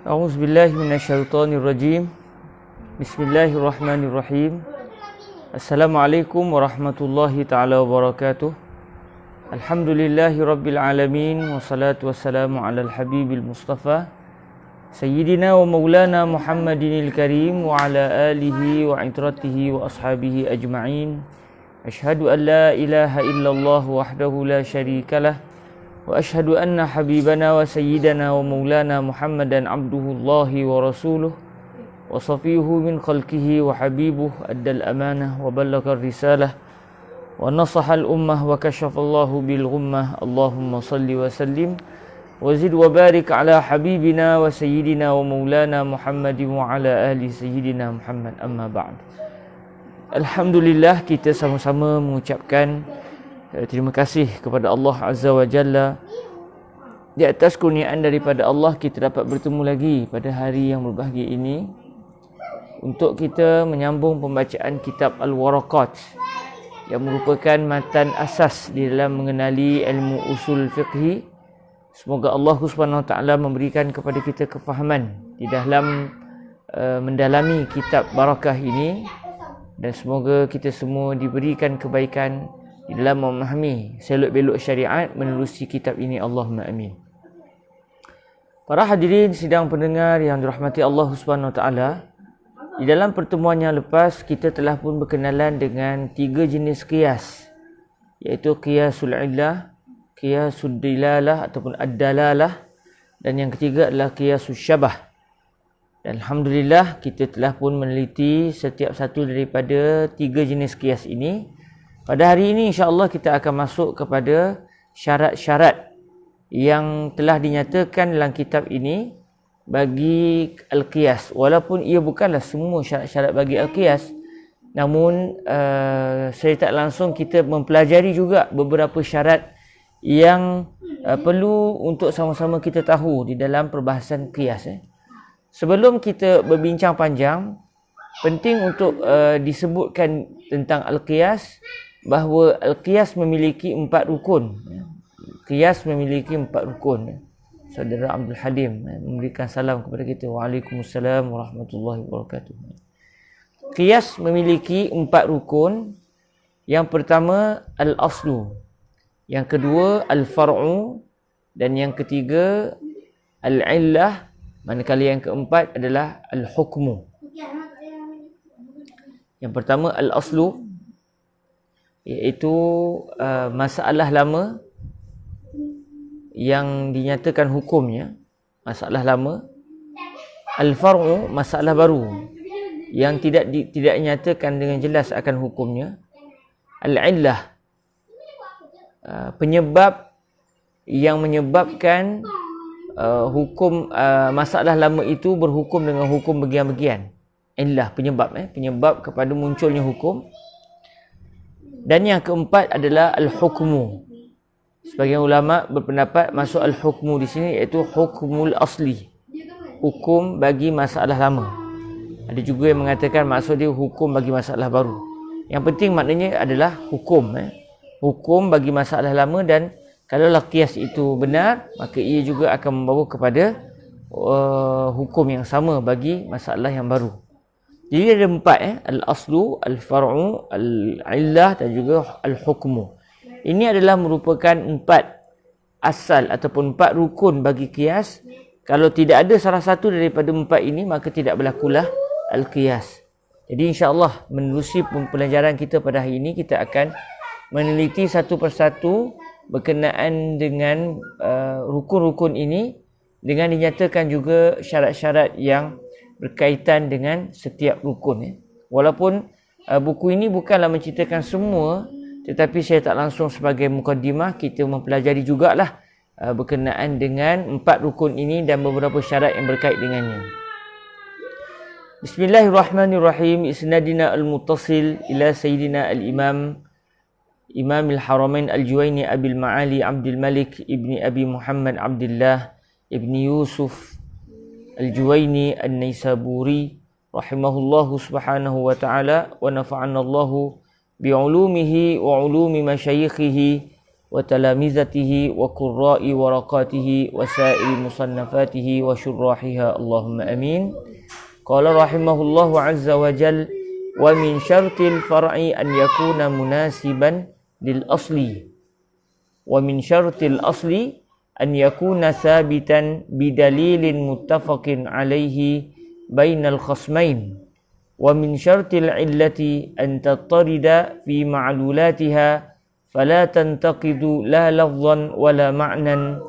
A'udzu billahi minasyaitonir rajim. Bismillahirrahmanirrahim. Assalamualaikum warahmatullahi taala wabarakatuh. Alhamdulillahi rabbil alamin wassalatu wassalamu alal habibil mustafa sayyidina wa maulana Muhammadinil karim wa ala alihi wa itratihi wa ashabihi ajma'in. Asyhadu an la ilaha illallah wahdahu la syarikalah wa asyhadu anna habibana wa sayyidana wa maulana Muhammadan abduhullahi wa rasuluh wa safiyuhu min khalqihi wa habibuh addal amanah wa ballagar risalah wa nasahal ummah wa kashafallahu bil ghummah. Allahumma salli wa sallim wa zid wa barik ala habibina wa sayyidina wa maulana Muhammadin wa ala ali sayyidina Muhammad, amma ba'd. Alhamdulillah, kita sama-sama mengucapkan terima kasih kepada Allah Azza wa Jalla. Di atas kurniaan daripada Allah, kita dapat bertemu lagi pada hari yang berbahagia ini untuk kita menyambung pembacaan kitab Al-Waraqat yang merupakan matan asas di dalam mengenali ilmu usul fiqhi. Semoga Allah Subhanahu Wa Taala memberikan kepada kita kefahaman di dalam mendalami kitab barakah ini, dan semoga kita semua diberikan kebaikan di dalam memahami selok-belok syariat menerusi kitab ini. Allahumma amin. Para hadirin sidang pendengar yang dirahmati Allah Subhanahu Wa Taala, di dalam pertemuan yang lepas kita telah pun berkenalan dengan 3 jenis qiyas, iaitu qiyasul illah, qiyasul dilalah ataupun ad-dalalah, dan yang ketiga adalah qiyasul syabah. Dan alhamdulillah kita telah pun meneliti setiap satu daripada 3 jenis qiyas ini. Pada hari ini insya-Allah kita akan masuk kepada syarat-syarat yang telah dinyatakan dalam kitab ini bagi al-qiyas. Walaupun ia bukanlah semua syarat-syarat bagi al-qiyas, namun saya tak langsung kita mempelajari juga beberapa syarat yang perlu untuk sama-sama kita tahu di dalam perbahasan qiyas. Sebelum kita berbincang panjang, penting untuk disebutkan tentang al-qiyas, bahawa al-qiyas memiliki 4 rukun. Qiyas memiliki 4 rukun. Saudara Abdul Halim memberikan salam kepada kita. Waalaikumsalam warahmatullahi wabarakatuh. Qiyas memiliki 4 rukun. Yang pertama al-aslu, yang kedua al-far'u, dan yang ketiga al-illah, manakala yang keempat adalah al-hukmu. Yang pertama al-aslu, iaitu masalah lama yang dinyatakan hukumnya, masalah lama. Al-far'u, masalah baru yang tidak dinyatakan dengan jelas akan hukumnya. Al-illah, penyebab yang menyebabkan hukum masalah lama itu berhukum dengan hukum bagian-bagian. Illah, penyebab kepada munculnya hukum. Dan yang keempat adalah al-hukmu. Sebagian ulama berpendapat masuk al-hukmu di sini iaitu hukmul asli, hukum bagi masalah lama. Ada juga yang mengatakan maksud dia hukum bagi masalah baru. Yang penting maknanya adalah hukum, hukum bagi masalah lama. Dan kalau qiyas itu benar, maka ia juga akan membawa kepada hukum yang sama bagi masalah yang baru. Jadi ada 4, al-aslu, al-far'u, al-illah dan juga al-hukmu. Ini adalah merupakan 4 asal ataupun 4 rukun bagi qiyas. Kalau tidak ada salah satu daripada 4 ini, maka tidak berlakulah al-qiyas. Jadi insya-Allah menerusi pembelajaran kita pada hari ini, kita akan meneliti satu persatu berkenaan dengan rukun-rukun ini, dengan dinyatakan juga syarat-syarat yang berkaitan dengan setiap rukun. Walaupun buku ini bukanlah menceritakan semua, tetapi saya tak langsung sebagai mukaddimah, kita mempelajari jugalah berkenaan dengan 4 rukun ini dan beberapa syarat yang berkait dengannya. Bismillahirrahmanirrahim. Isnadina al-muttasil ila sayyidina al-imam Imam al-Haramain al-Juwaini Abil Ma'ali Abdul Malik ibni Abi Muhammad Abdullah ibni Yusuf al-Juwaini an-Naisaburi rahimahullahu subhanahu wa ta'ala wa nafa'anallahu bi'ulumihi wa ulumi masyayikhihi wa talamizatihi wa qurra'i waraqatihi wa sa'iri musannafatihi wa syurrahiha. Allahumma amin. Qala rahimahullahu azza wa jal wa min syartil far'i an yakuna munasiban lil asli wa min syartil asli an yakuna sabitan bidalilin muttafaqin alaihi bainal khasmain wa min syartil illati an tattarida fi ma'lulatiha fala tantaqidu la lafzan wala ma'nan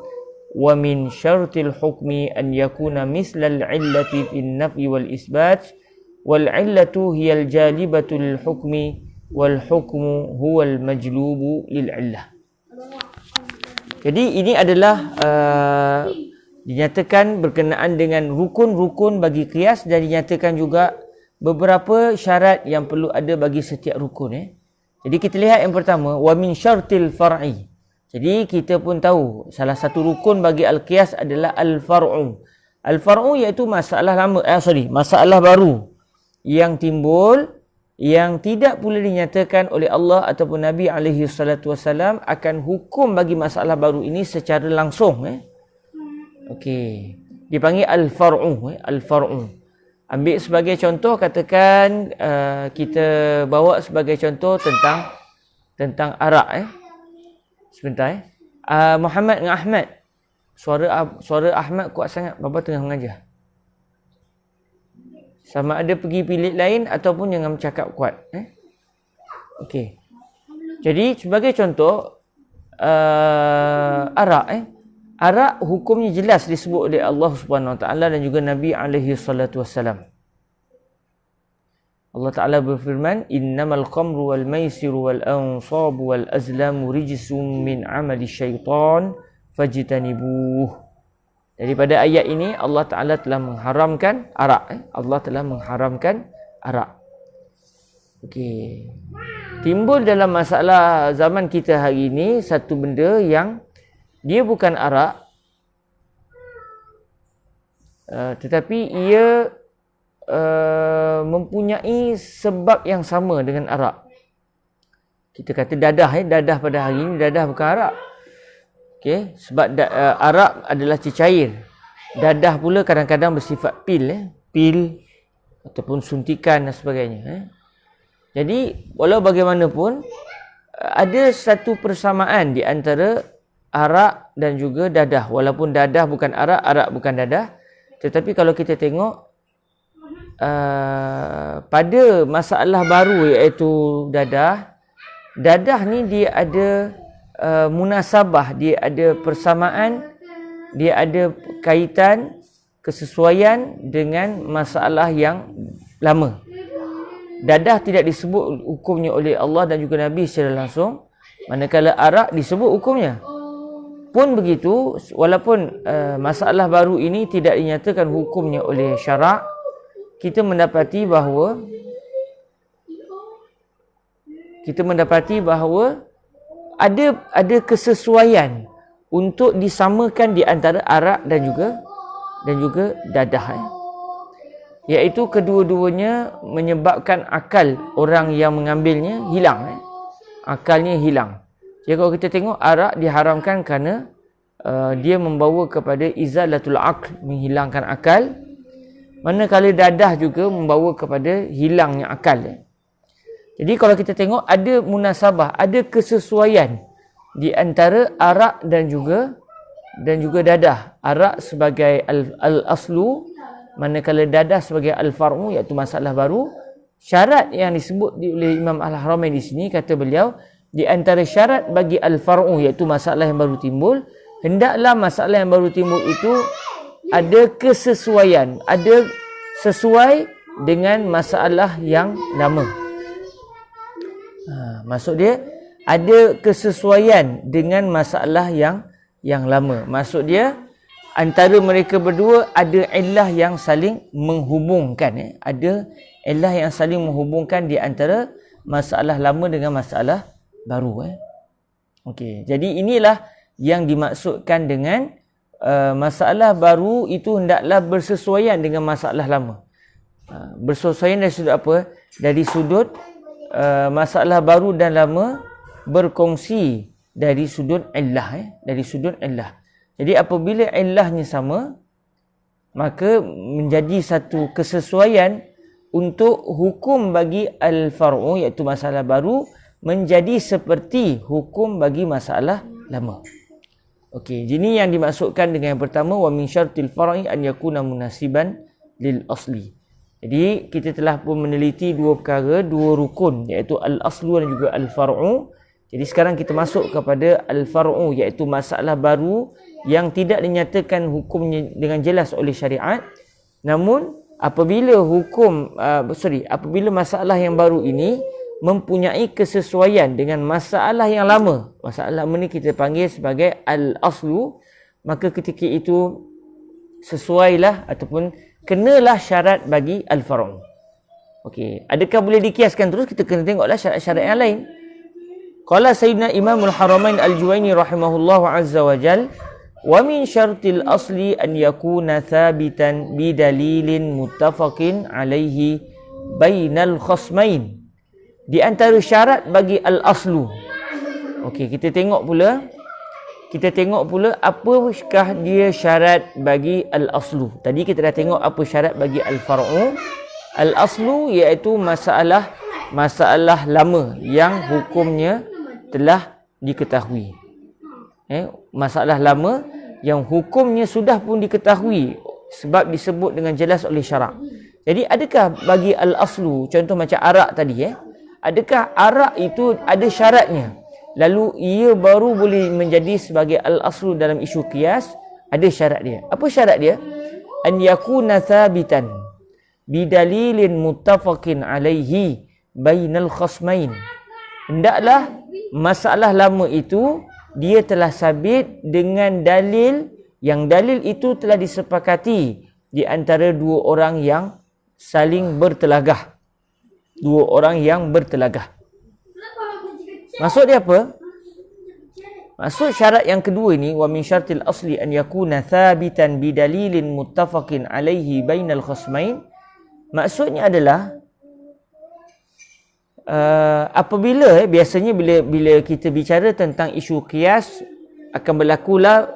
wa min syartil hukmi an yakuna mislal illati fin naf'i wal isbat wal illatu hiyal jalibatu lil hukmi wal hukmu huwal majlubu lil illah. Jadi ini adalah dinyatakan berkenaan dengan rukun-rukun bagi qiyas dan dinyatakan juga beberapa syarat yang perlu ada bagi setiap rukun. Jadi kita lihat yang pertama, wa min syartil far'i. Jadi kita pun tahu salah satu rukun bagi al-qiyas adalah al-far'u. Al-far'u iaitu masalah lama, masalah baru yang timbul yang tidak pula dinyatakan oleh Allah ataupun Nabi alaihi salatu wasalam akan hukum bagi masalah baru ini secara langsung. Okey. Dipanggil al-far'u. Al-far'u. Ambil sebagai contoh, katakan kita bawa sebagai contoh tentang arak. Sebentar. Muhammad dengan Ahmad. Suara Ahmad kuat sangat. Bapa tengah mengajar. Sama ada pergi bilik lain ataupun jangan bercakap kuat. Okey. Jadi sebagai contoh arak. Arak hukumnya jelas disebut oleh Allah Subhanahu Wa Taala dan juga Nabi alaihi salatu wasalam. Allah Ta'ala berfirman, innamal khamru wal maisiru wal ansabu wal azlamu rijsum min amali syaitan fajtanibuh. Daripada ayat ini Allah Ta'ala telah mengharamkan arak. Allah telah mengharamkan arak. Okey. Timbul dalam masalah zaman kita hari ini satu benda yang dia bukan arak, tetapi ia mempunyai sebab yang sama dengan arak. Kita kata dadah. Dadah pada hari ini, dadah bukan arak. Okay? Sebab arak adalah cecair. Dadah pula kadang-kadang bersifat pil. Pil ataupun suntikan dan sebagainya. Jadi, walau bagaimanapun, ada satu persamaan di antara arak dan juga dadah. Walaupun dadah bukan arak, arak bukan dadah. Tetapi kalau kita tengok, pada masalah baru iaitu dadah ni dia ada munasabah, dia ada persamaan, dia ada kaitan kesesuaian dengan masalah yang lama. Dadah tidak disebut hukumnya oleh Allah dan juga Nabi secara langsung, manakala arak disebut hukumnya. Pun begitu, walaupun masalah baru ini tidak dinyatakan hukumnya oleh syarak, kita mendapati bahawa ada kesesuaian untuk disamakan di antara arak dan juga dadah. Iaitu kedua-duanya menyebabkan akal orang yang mengambilnya hilang. Akalnya hilang. Jadi kalau kita tengok arak diharamkan kerana dia membawa kepada izalatul aql, menghilangkan akal. Manakala dadah juga membawa kepada hilangnya akal. Jadi kalau kita tengok ada munasabah, ada kesesuaian di antara arak dan juga dadah. Arak sebagai al-aslu, manakala dadah sebagai al-far'u, iaitu masalah baru. Syarat yang disebut oleh Imam Al-Haramain di sini, kata beliau, di antara syarat bagi al-far'u, iaitu masalah yang baru timbul, hendaklah masalah yang baru timbul itu ada kesesuaian, ada sesuai dengan masalah yang lama. Maksud dia ada kesesuaian dengan masalah yang lama. Maksud dia antara mereka berdua ada illah yang saling menghubungkan. Ada illah yang saling menghubungkan di antara masalah lama dengan masalah baru. Okey, jadi inilah yang dimaksudkan dengan masalah baru itu hendaklah bersesuaian dengan masalah lama. Bersesuaian dari sudut apa? Dari sudut masalah baru dan lama berkongsi dari sudut illah, dari sudut illah. Jadi apabila illahnya sama, maka menjadi satu kesesuaian untuk hukum bagi al-far'u, iaitu masalah baru, menjadi seperti hukum bagi masalah lama. Okey, ini yang dimaksudkan dengan yang pertama, wa min syartil far'i an yakuna munasiban lil asli. Jadi kita telah pun meneliti dua perkara, dua rukun, iaitu al-aslu dan juga al-far'u. Jadi sekarang kita masuk kepada al-far'u, iaitu masalah baru yang tidak dinyatakan hukumnya dengan jelas oleh syariat. Namun apabila apabila masalah yang baru ini mempunyai kesesuaian dengan masalah yang lama, masalah lama ni kita panggil sebagai al-aslu, maka ketika itu sesuailah ataupun kenalah syarat bagi al-far'u. Okey, adakah boleh dikiaskan terus? Kita kena tengoklah syarat-syarat yang lain. Qala Sayyidina Imamul Haramain Al-Juwaini rahimahullahu azza wa jal, wa min syartil asli an yakuna thabitan bidalilin muttafaqin alaihi bainal khasmain. Di antara syarat bagi al-aslu. Okey, kita tengok pula apakah dia syarat bagi al-aslu. Tadi kita dah tengok apa syarat bagi al-far'u. Al-aslu iaitu masalah lama yang hukumnya telah diketahui. Masalah lama yang hukumnya sudah pun diketahui sebab disebut dengan jelas oleh syarak. Jadi adakah bagi al-aslu, contoh macam arak tadi, adakah arak itu ada syaratnya, lalu ia baru boleh menjadi sebagai al-aslu dalam isu qiyas? Ada syarat dia. Apa syarat dia? An yakuna thabitan bidalilin muttafaqin alaihi bainal khasmain. Hendaklah masalah lama itu dia telah sabit dengan dalil yang dalil itu telah disepakati di antara dua orang yang saling bertelagah. Dua orang yang bertelagah. Maksud dia apa? Maksud syarat yang kedua ini, wa min syartil asli an yakuna thabitan bidalilin muttafaqin alaihi bainal khasmain. Maksudnya adalah apabila biasanya bila kita bicara tentang isu qiyas, akan berlakulah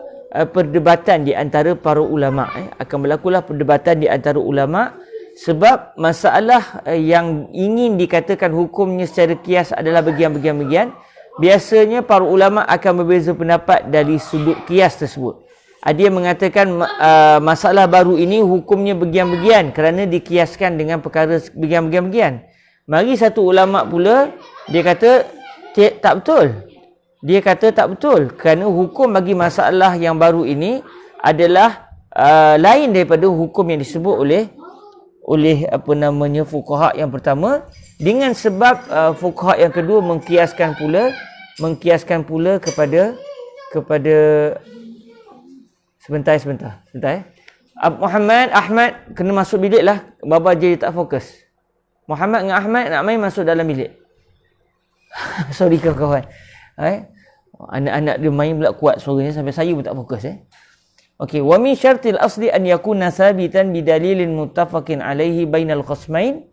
perdebatan di antara para ulama, akan berlakulah perdebatan di antara ulama, sebab masalah yang ingin dikatakan hukumnya secara qiyas adalah bagian-bagian. Biasanya para ulama akan berbeza pendapat dari sudut qiyas tersebut. Ada yang mengatakan masalah baru ini hukumnya bagian-bagian kerana dikiaskan dengan perkara bagian-bagian. Mari satu ulama pula, dia kata tak betul. Dia kata tak betul kerana hukum bagi masalah yang baru ini adalah lain daripada hukum yang disebut oleh fuqaha yang pertama, dengan sebab fuqaha yang kedua mengkiaskan pula kepada sebentar. Ahmad kena masuk bilik lah, Baba jadi tak fokus. Muhammad dengan Ahmad nak main masuk dalam bilik. Sorry kawan-kawan. Anak-anak dia main pula kuat suaranya sampai saya pun tak fokus. Okey, wa min syartil asli an yakuna sabitan bidalilin muttafaqin alaihi bainal khasmain.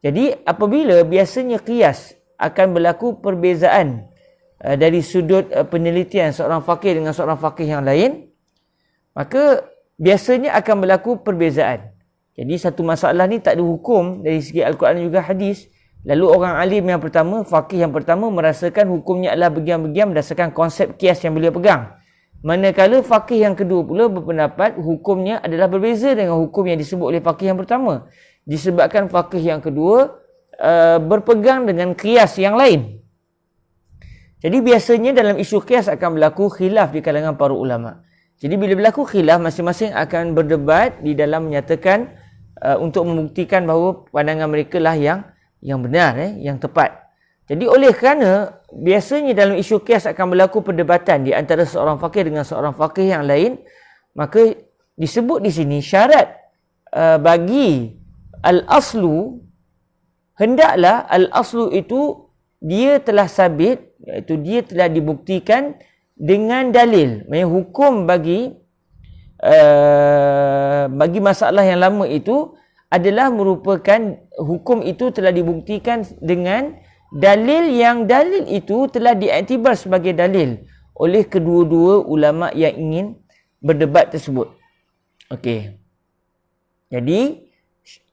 Jadi apabila biasanya qiyas akan berlaku perbezaan dari sudut penelitian seorang faqih dengan seorang faqih yang lain, maka biasanya akan berlaku perbezaan. Jadi satu masalah ni tak ada hukum dari segi Al-Quran dan juga hadis. Lalu orang alim yang pertama, faqih yang pertama merasakan hukumnya adalah bagian-bagian berdasarkan konsep qiyas yang beliau pegang. Manakala faqih yang kedua pula berpendapat hukumnya adalah berbeza dengan hukum yang disebut oleh faqih yang pertama. Disebabkan faqih yang kedua berpegang dengan qiyas yang lain. Jadi biasanya dalam isu qiyas akan berlaku khilaf di kalangan para ulama. Jadi bila berlaku khilaf, masing-masing akan berdebat di dalam menyatakan untuk membuktikan bahawa pandangan mereka lah yang benar, yang tepat. Jadi oleh kerana biasanya dalam isu qiyas akan berlaku perdebatan di antara seorang faqih dengan seorang faqih yang lain, maka disebut di sini syarat bagi al-aslu, hendaklah al-aslu itu dia telah sabit, iaitu dia telah dibuktikan dengan dalil. Maksudnya hukum bagi masalah yang lama itu adalah merupakan hukum itu telah dibuktikan dengan dalil itu telah diiktibar sebagai dalil oleh kedua-dua ulama yang ingin berdebat tersebut. Okey. Jadi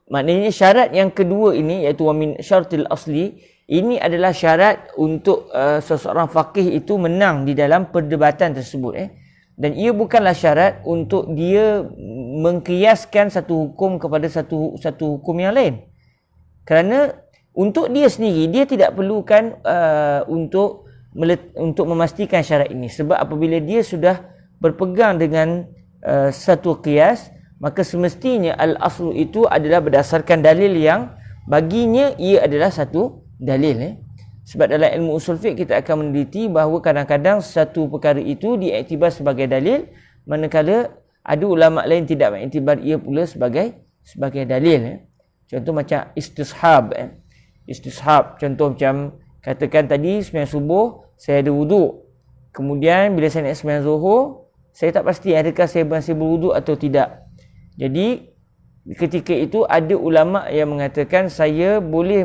maknanya syarat yang kedua ini, iaitu wa min syartil asli, ini adalah syarat untuk seseorang faqih itu menang di dalam perdebatan tersebut. Dan ia bukanlah syarat untuk dia mengkiaskan satu hukum kepada satu hukum yang lain. Kerana untuk dia sendiri, dia tidak perlukan untuk memastikan syarat ini. Sebab apabila dia sudah berpegang dengan satu qiyas, maka semestinya al-aslu itu adalah berdasarkan dalil yang baginya ia adalah satu dalil. Sebab dalam ilmu usul fiqh kita akan meneliti bahawa kadang-kadang satu perkara itu diiktibar sebagai dalil, manakala ada ulama lain tidak mengiktibar ia pula sebagai dalil. Contoh macam istishab. Istishab, contoh macam katakan tadi sembahyang subuh saya ada wuduk, kemudian bila saya nak sembahyang zuhur saya tak pasti adakah saya masih berwuduk atau tidak. Jadi ketika itu ada ulama yang mengatakan saya boleh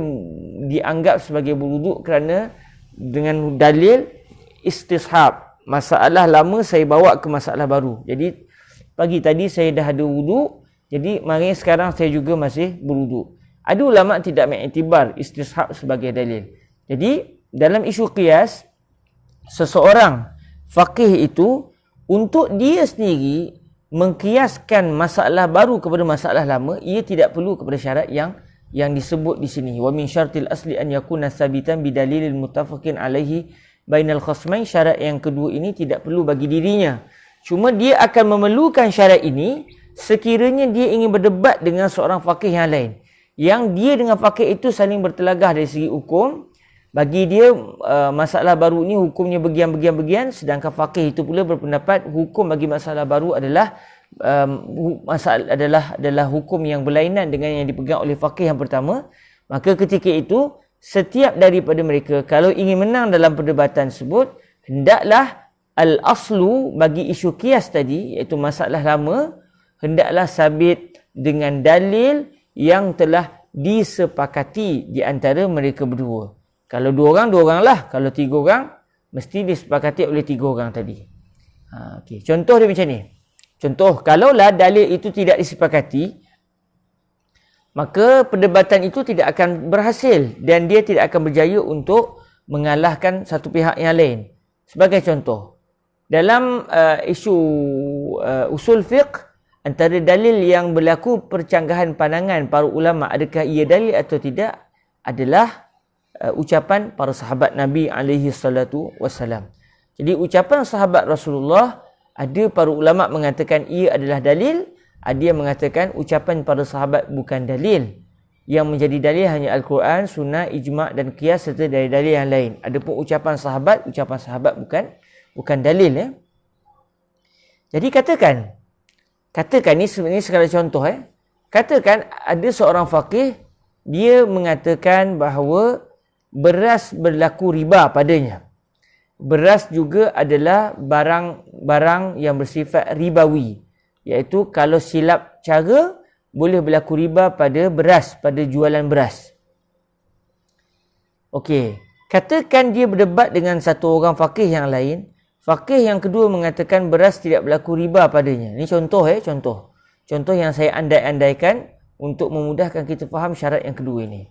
dianggap sebagai berwuduk kerana dengan dalil istishab, masalah lama saya bawa ke masalah baru. Jadi pagi tadi saya dah ada wuduk, jadi mari sekarang saya juga masih berwuduk. Ada ulama tidak mengiktibar istishab sebagai dalil. Jadi dalam isu qiyas, seseorang faqih itu untuk dia sendiri mengkiaskan masalah baru kepada masalah lama, ia tidak perlu kepada syarat yang disebut di sini. Wa min syartil asli an yakuna sabitan bidalilil muttafaqin alaihi bainal khasmain. Syarat yang kedua ini tidak perlu bagi dirinya. Cuma dia akan memerlukan syarat ini sekiranya dia ingin berdebat dengan seorang faqih yang lain, yang dia dengan faqih itu saling bertelagah dari segi hukum. Bagi dia masalah baru ni hukumnya bagian-bagian, sedangkan faqih itu pula berpendapat hukum bagi masalah baru adalah adalah hukum yang berlainan dengan yang dipegang oleh faqih yang pertama. Maka ketika itu setiap daripada mereka kalau ingin menang dalam perdebatan tersebut, hendaklah al-aslu bagi isu qiyas tadi, iaitu masalah lama, hendaklah sabit dengan dalil yang telah disepakati di antara mereka berdua. Kalau dua orang lah. Kalau tiga orang, mesti disepakati oleh tiga orang tadi. Okay. Contoh dia macam ni. Contoh, kalaulah dalil itu tidak disepakati, maka perdebatan itu tidak akan berhasil dan dia tidak akan berjaya untuk mengalahkan satu pihak yang lain. Sebagai contoh, dalam isu usul fiqh, antara dalil yang berlaku percanggahan pandangan para ulama adakah ia dalil atau tidak adalah ucapan para sahabat Nabi alaihi salatu wassalam. Jadi ucapan sahabat Rasulullah, ada para ulama mengatakan ia adalah dalil, ada yang mengatakan ucapan para sahabat bukan dalil. Yang menjadi dalil hanya Al-Quran, sunnah, ijma' dan qiyas serta dari dalil yang lain. Adapun ucapan sahabat bukan dalil. Jadi katakan ni sebenarnya sekadar contoh. Katakan ada seorang faqih, dia mengatakan bahawa beras berlaku riba padanya. Beras juga adalah barang yang bersifat ribawi, iaitu kalau silap cara boleh berlaku riba pada beras, pada jualan beras. Okey, katakan dia berdebat dengan satu orang faqih yang lain. Faqih yang kedua mengatakan beras tidak berlaku riba padanya. Ini contoh yang saya andai-andaikan untuk memudahkan kita faham syarat yang kedua ini.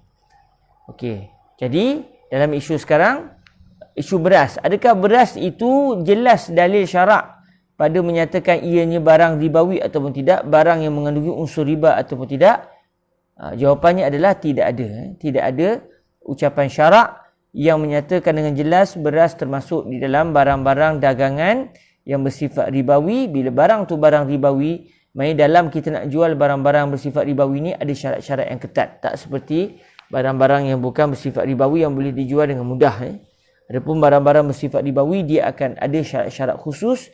Okey. Jadi, dalam isu sekarang, isu beras. Adakah beras itu jelas dalil syarak pada menyatakan ianya barang ribawi ataupun tidak? Barang yang mengandungi unsur riba ataupun tidak? Jawapannya adalah tidak ada. Tidak ada ucapan syarak yang menyatakan dengan jelas beras termasuk di dalam barang-barang dagangan yang bersifat ribawi. Bila barang tu barang ribawi, dalam kita nak jual barang-barang bersifat ribawi ni ada syarat-syarat yang ketat. Tak seperti barang-barang yang bukan bersifat ribawi yang boleh dijual dengan mudah. Adapun barang-barang bersifat ribawi, dia akan ada syarat-syarat khusus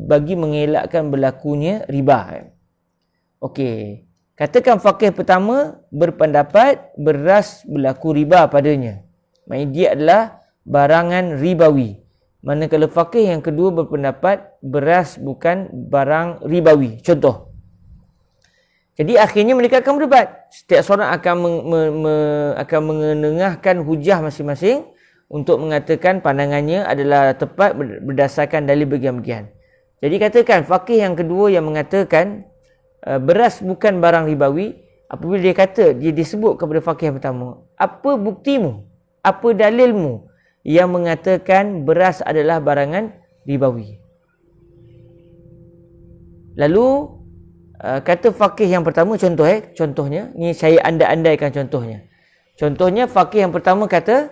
bagi mengelakkan berlakunya riba. Okey. Katakan faqih pertama berpendapat beras berlaku riba padanya. Maksudnya dia adalah barangan ribawi. Manakala faqih yang kedua berpendapat beras bukan barang ribawi. Contoh. Jadi akhirnya mereka akan berdebat. Setiap seorang akan mengenengahkan hujah masing-masing untuk mengatakan pandangannya adalah tepat berdasarkan dalil bagian-bagian. Jadi katakan faqih yang kedua yang mengatakan beras bukan barang ribawi, apabila dia disebut kepada faqih yang pertama, apa buktimu? Apa dalilmu yang mengatakan beras adalah barangan ribawi? Lalu kata faqih yang pertama, contohnya, ni saya andai-andaikan contohnya. Contohnya faqih yang pertama kata,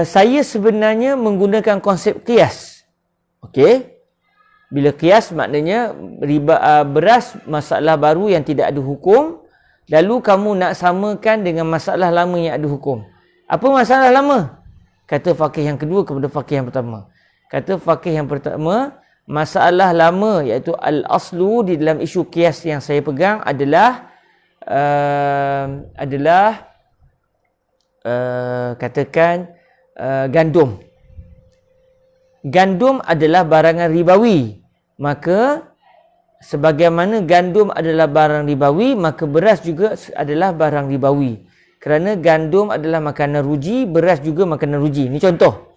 saya sebenarnya menggunakan konsep qiyas. Okey. Bila qiyas maknanya beras masalah baru yang tidak ada hukum, lalu kamu nak samakan dengan masalah lama yang ada hukum. Apa masalah lama? Kata faqih yang kedua kepada faqih yang pertama. Kata faqih yang pertama, masalah lama iaitu al-aslu di dalam isu qiyas yang saya pegang adalah katakan gandum. Gandum adalah barangan ribawi. Maka sebagaimana gandum adalah barang ribawi, maka beras juga adalah barang ribawi. Kerana gandum adalah makanan ruji, beras juga makanan ruji. Ini contoh.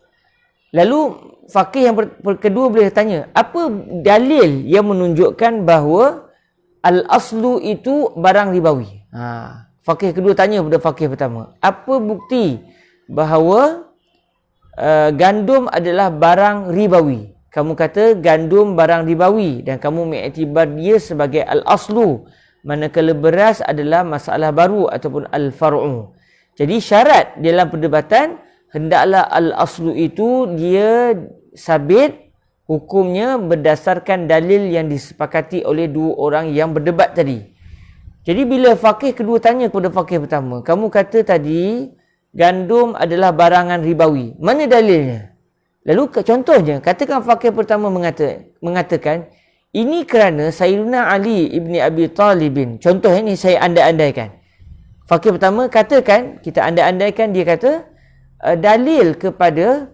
Lalu faqih yang kedua boleh tanya, apa dalil yang menunjukkan bahawa al-aslu itu barang ribawi? Faqih kedua tanya kepada faqih pertama, apa bukti bahawa gandum adalah barang ribawi? Kamu kata gandum barang ribawi dan kamu mengiktibar dia sebagai al-aslu, manakala beras adalah masalah baru ataupun al-far'u. Jadi syarat dalam perdebatan, hendaklah al-aslu itu dia sabit hukumnya berdasarkan dalil yang disepakati oleh dua orang yang berdebat tadi. Jadi bila faqih kedua tanya kepada faqih pertama, kamu kata tadi gandum adalah barangan ribawi, mana dalilnya? Lalu contohnya, katakan faqih pertama mengatakan ini kerana Sayyidina Ali ibni Abi Talibin. Contohnya ni saya andai-andaikan. Faqih pertama katakan, kita andai-andaikan dia kata dalil kepada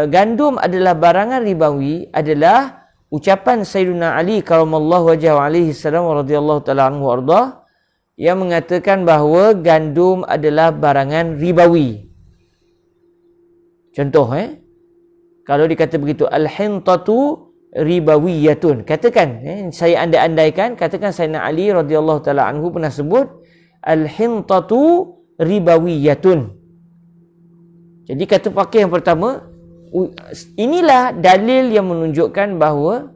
gandum adalah barangan ribawi adalah ucapan Sayyidina Ali karamallahu wajhahu alaihi salam wa radhiyallahu ta'ala anhu wardah yang mengatakan bahawa gandum adalah barangan ribawi. Contoh kalau dikata begitu, al-hintatu ribawiyatun. Katakan saya andai-andaikan, katakan Sayyidina Ali radhiyallahu ta'ala anhu pernah sebut al-hintatu ribawiyatun. Jadi kata faqih yang pertama, inilah dalil yang menunjukkan bahawa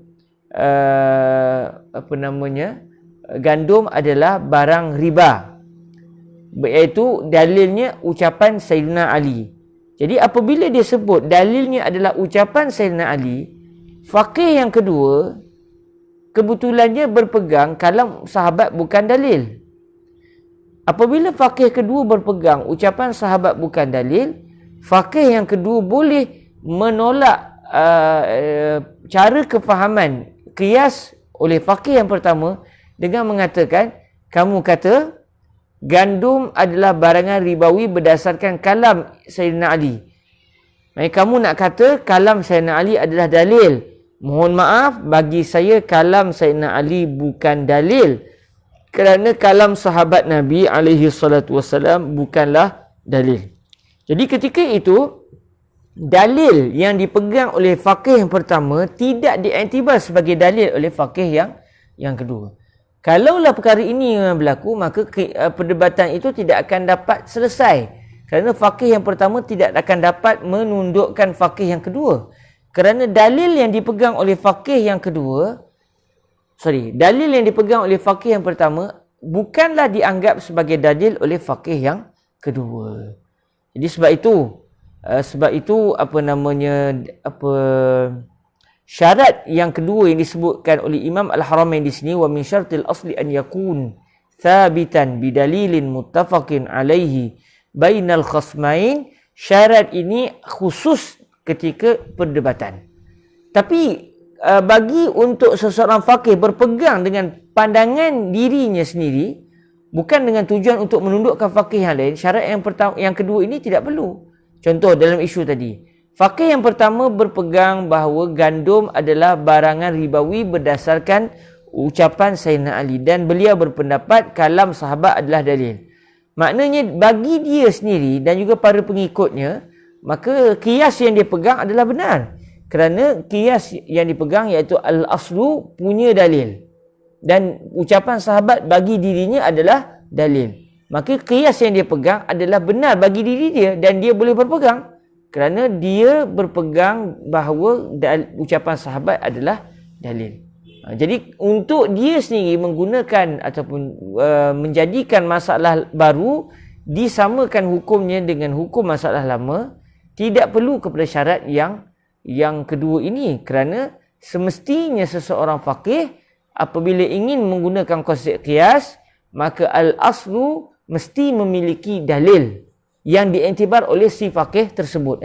gandum adalah barang riba. Iaitu dalilnya ucapan Sayyidina Ali. Jadi apabila dia sebut dalilnya adalah ucapan Sayyidina Ali, faqih yang kedua kebetulannya berpegang kalam sahabat bukan dalil. Apabila faqih kedua berpegang ucapan sahabat bukan dalil, faqih yang kedua boleh menolak cara kefahaman qiyas oleh faqih yang pertama dengan mengatakan, kamu kata gandum adalah barangan ribawi berdasarkan kalam Sayyidina Ali. Kamu nak kata kalam Sayyidina Ali adalah dalil. Mohon maaf, bagi saya kalam Sayyidina Ali bukan dalil. Kerana kalam sahabat Nabi SAW bukanlah dalil. Jadi ketika itu, dalil yang dipegang oleh faqih yang pertama tidak diiktibar sebagai dalil oleh faqih yang kedua. Kalaulah perkara ini yang berlaku, maka perdebatan itu tidak akan dapat selesai. Kerana faqih yang pertama tidak akan dapat menundukkan faqih yang kedua. Kerana dalil yang dipegang oleh faqih yang kedua, dalil yang dipegang oleh faqih yang pertama bukanlah dianggap sebagai dalil oleh faqih yang kedua. Jadi sebab itu syarat yang kedua yang disebutkan oleh Imam Al-Haramain di sini, wa min syartil asli an yakun thabitan bidalilin muttafaqin alaihi bainal khasmain. Syarat ini khusus ketika perdebatan. Tapi bagi untuk seseorang faqih berpegang dengan pandangan dirinya sendiri, bukan dengan tujuan untuk menundukkan faqih yang lain, syarat yang kedua ini tidak perlu. Contoh dalam isu tadi, faqih yang pertama berpegang bahawa gandum adalah barangan ribawi berdasarkan ucapan Sayyidina Ali, dan beliau berpendapat kalam sahabat adalah dalil. Maknanya bagi dia sendiri dan juga para pengikutnya, maka qiyas yang dia pegang adalah benar. Kerana qiyas yang dipegang iaitu al-aslu punya dalil. Dan ucapan sahabat bagi dirinya adalah dalil. Maka qiyas yang dia pegang adalah benar bagi diri dia dan dia boleh berpegang. Kerana dia berpegang bahawa ucapan sahabat adalah dalil. Jadi untuk dia sendiri menggunakan ataupun menjadikan masalah baru disamakan hukumnya dengan hukum masalah lama, tidak perlu kepada syarat yang kedua ini, kerana semestinya seseorang faqih apabila ingin menggunakan konsep qiyas, maka al-aslu mesti memiliki dalil yang diiktibar oleh si faqih tersebut.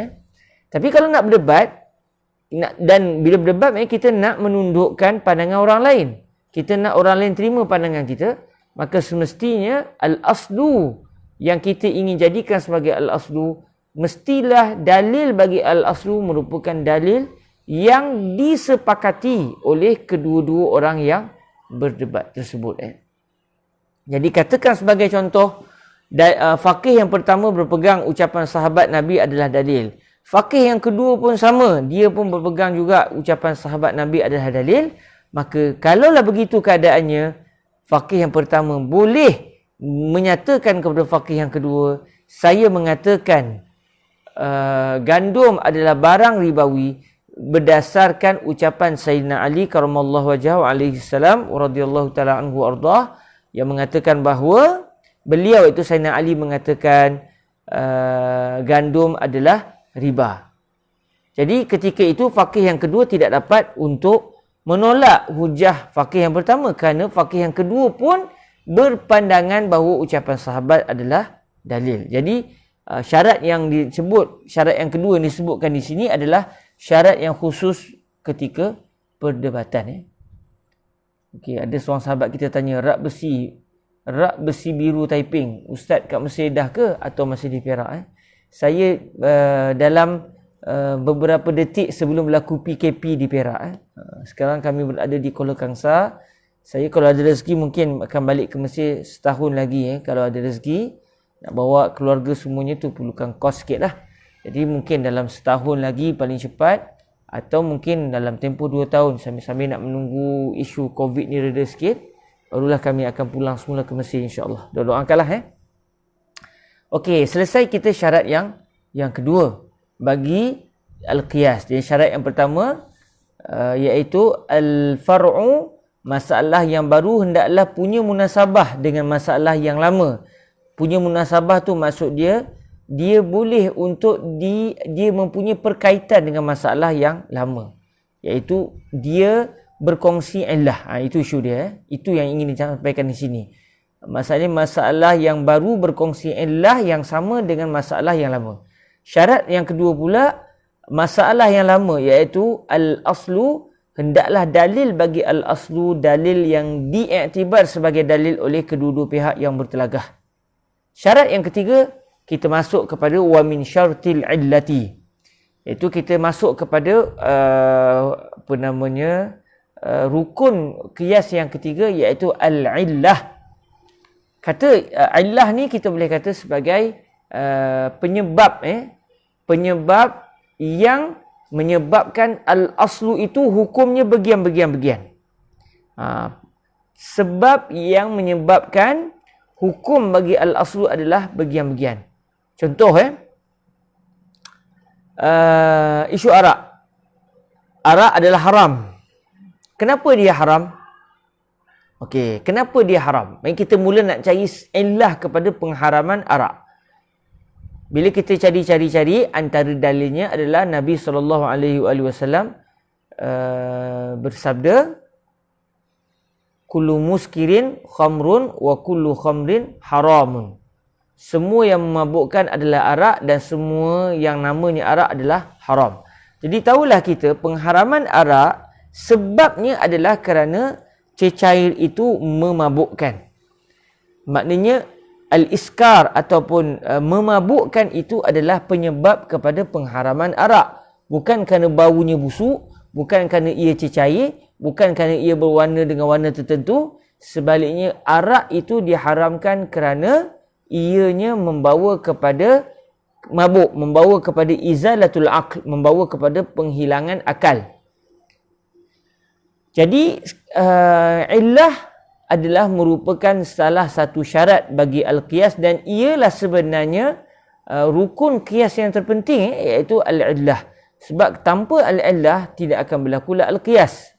Tapi kalau nak berdebat, dan bila berdebat kita nak menundukkan pandangan orang lain, kita nak orang lain terima pandangan kita, maka semestinya al-aslu yang kita ingin jadikan sebagai al-aslu, mestilah dalil bagi al-aslu merupakan dalil yang disepakati oleh kedua-dua orang yang berdebat tersebut. Jadi katakan sebagai contoh, faqih yang pertama berpegang ucapan sahabat Nabi adalah dalil. Faqih yang kedua pun sama, dia pun berpegang juga ucapan sahabat Nabi adalah dalil. Maka kalaulah begitu keadaannya, faqih yang pertama boleh menyatakan kepada faqih yang kedua, saya mengatakan gandum adalah barang ribawi berdasarkan ucapan Sayyidina Ali karamallahu wajhahu alaihi salam radhiyallahu taala anhu ardah, yang mengatakan bahawa beliau itu Sayyidina Ali mengatakan gandum adalah riba. Jadi ketika itu faqih yang kedua tidak dapat untuk menolak hujah faqih yang pertama, kerana faqih yang kedua pun berpandangan bahawa ucapan sahabat adalah dalil. Jadi syarat yang yang kedua yang disebutkan di sini adalah syarat yang khusus ketika perdebatan. Okey, ada seorang sahabat kita tanya, rak besi biru Taiping, ustaz kat Mesir dah ke atau masih di Perak? Saya dalam beberapa detik sebelum berlaku PKP di Perak. Sekarang kami berada di Kuala Kangsar. Saya kalau ada rezeki mungkin akan balik ke Mesir setahun lagi. Kalau ada rezeki, nak bawa keluarga semuanya tu perlukan kos sikit lah. Jadi mungkin dalam setahun lagi paling cepat, atau mungkin dalam tempoh 2 tahun sambil-sambil nak menunggu isu COVID ni reda sikit, barulah kami akan pulang semula ke Mesir, insyaAllah. Doakanlah. Okey, selesai kita syarat yang kedua bagi al-qiyas. Jadi syarat yang pertama iaitu al-far'u, masalah yang baru hendaklah punya munasabah dengan masalah yang lama. Punya munasabah tu maksud dia boleh untuk dia mempunyai perkaitan dengan masalah yang lama, iaitu dia berkongsi illah. Itu isu dia. Itu yang ingin disampaikan di sini. Masalah yang baru berkongsi illah yang sama dengan masalah yang lama. Syarat yang kedua pula, masalah yang lama iaitu al-aslu, hendaklah dalil bagi al-aslu, dalil yang diiktibar sebagai dalil oleh kedua-dua pihak yang bertelagah. Syarat yang ketiga, kita masuk kepada wa min syartil illati, iaitu kita masuk kepada rukun qiyas yang ketiga, iaitu al-illah. Kata illah ni kita boleh kata sebagai penyebab yang menyebabkan al-aslu itu hukumnya bagian-bagian. Sebab yang menyebabkan hukum bagi al-aslu adalah bagian-bagian. Contoh isu arak. Arak adalah haram. Kenapa dia haram? Okey, kenapa dia haram? Mari kita mula nak cari illah kepada pengharaman arak. Bila kita cari, antara dalilnya adalah Nabi SAW bersabda, kullu muskirin khamrun wa kullu khamrin haramun. Semua yang memabukkan adalah arak dan semua yang namanya arak adalah haram. Jadi tahulah kita pengharaman arak sebabnya adalah kerana cecair itu memabukkan. Maknanya al-iskar ataupun memabukkan itu adalah penyebab kepada pengharaman arak. Bukan kerana baunya busuk, bukan kerana ia cecair, bukan kerana ia berwarna dengan warna tertentu. Sebaliknya arak itu diharamkan kerana ianya membawa kepada mabuk, membawa kepada izalatul aql, membawa kepada penghilangan akal. Jadi illah adalah merupakan salah satu syarat bagi al-qiyas dan ialah sebenarnya rukun qiyas yang terpenting, iaitu al-illah. Sebab tanpa al-illah tidak akan berlaku al-qiyas.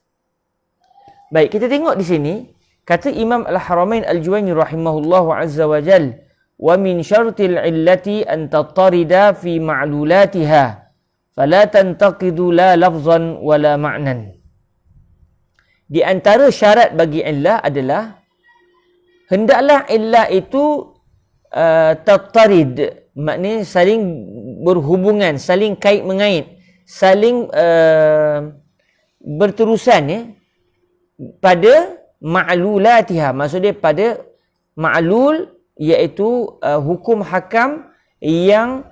Baik, kita tengok di sini. Kata Imam Al-Haramain Al-Juwayni rahimahullahu azza wa jal, wa min syartil illati an tattarida fi ma'lulatiha fala tantaqidu la lafzan wala ma'nan. Di antara syarat bagi illah adalah hendaklah illah itu tattarid, maknanya saling berhubungan, saling kait mengait, saling berterusan ya, pada ma'lulatiha, maksudnya pada ma'lul, iaitu hukum hakam yang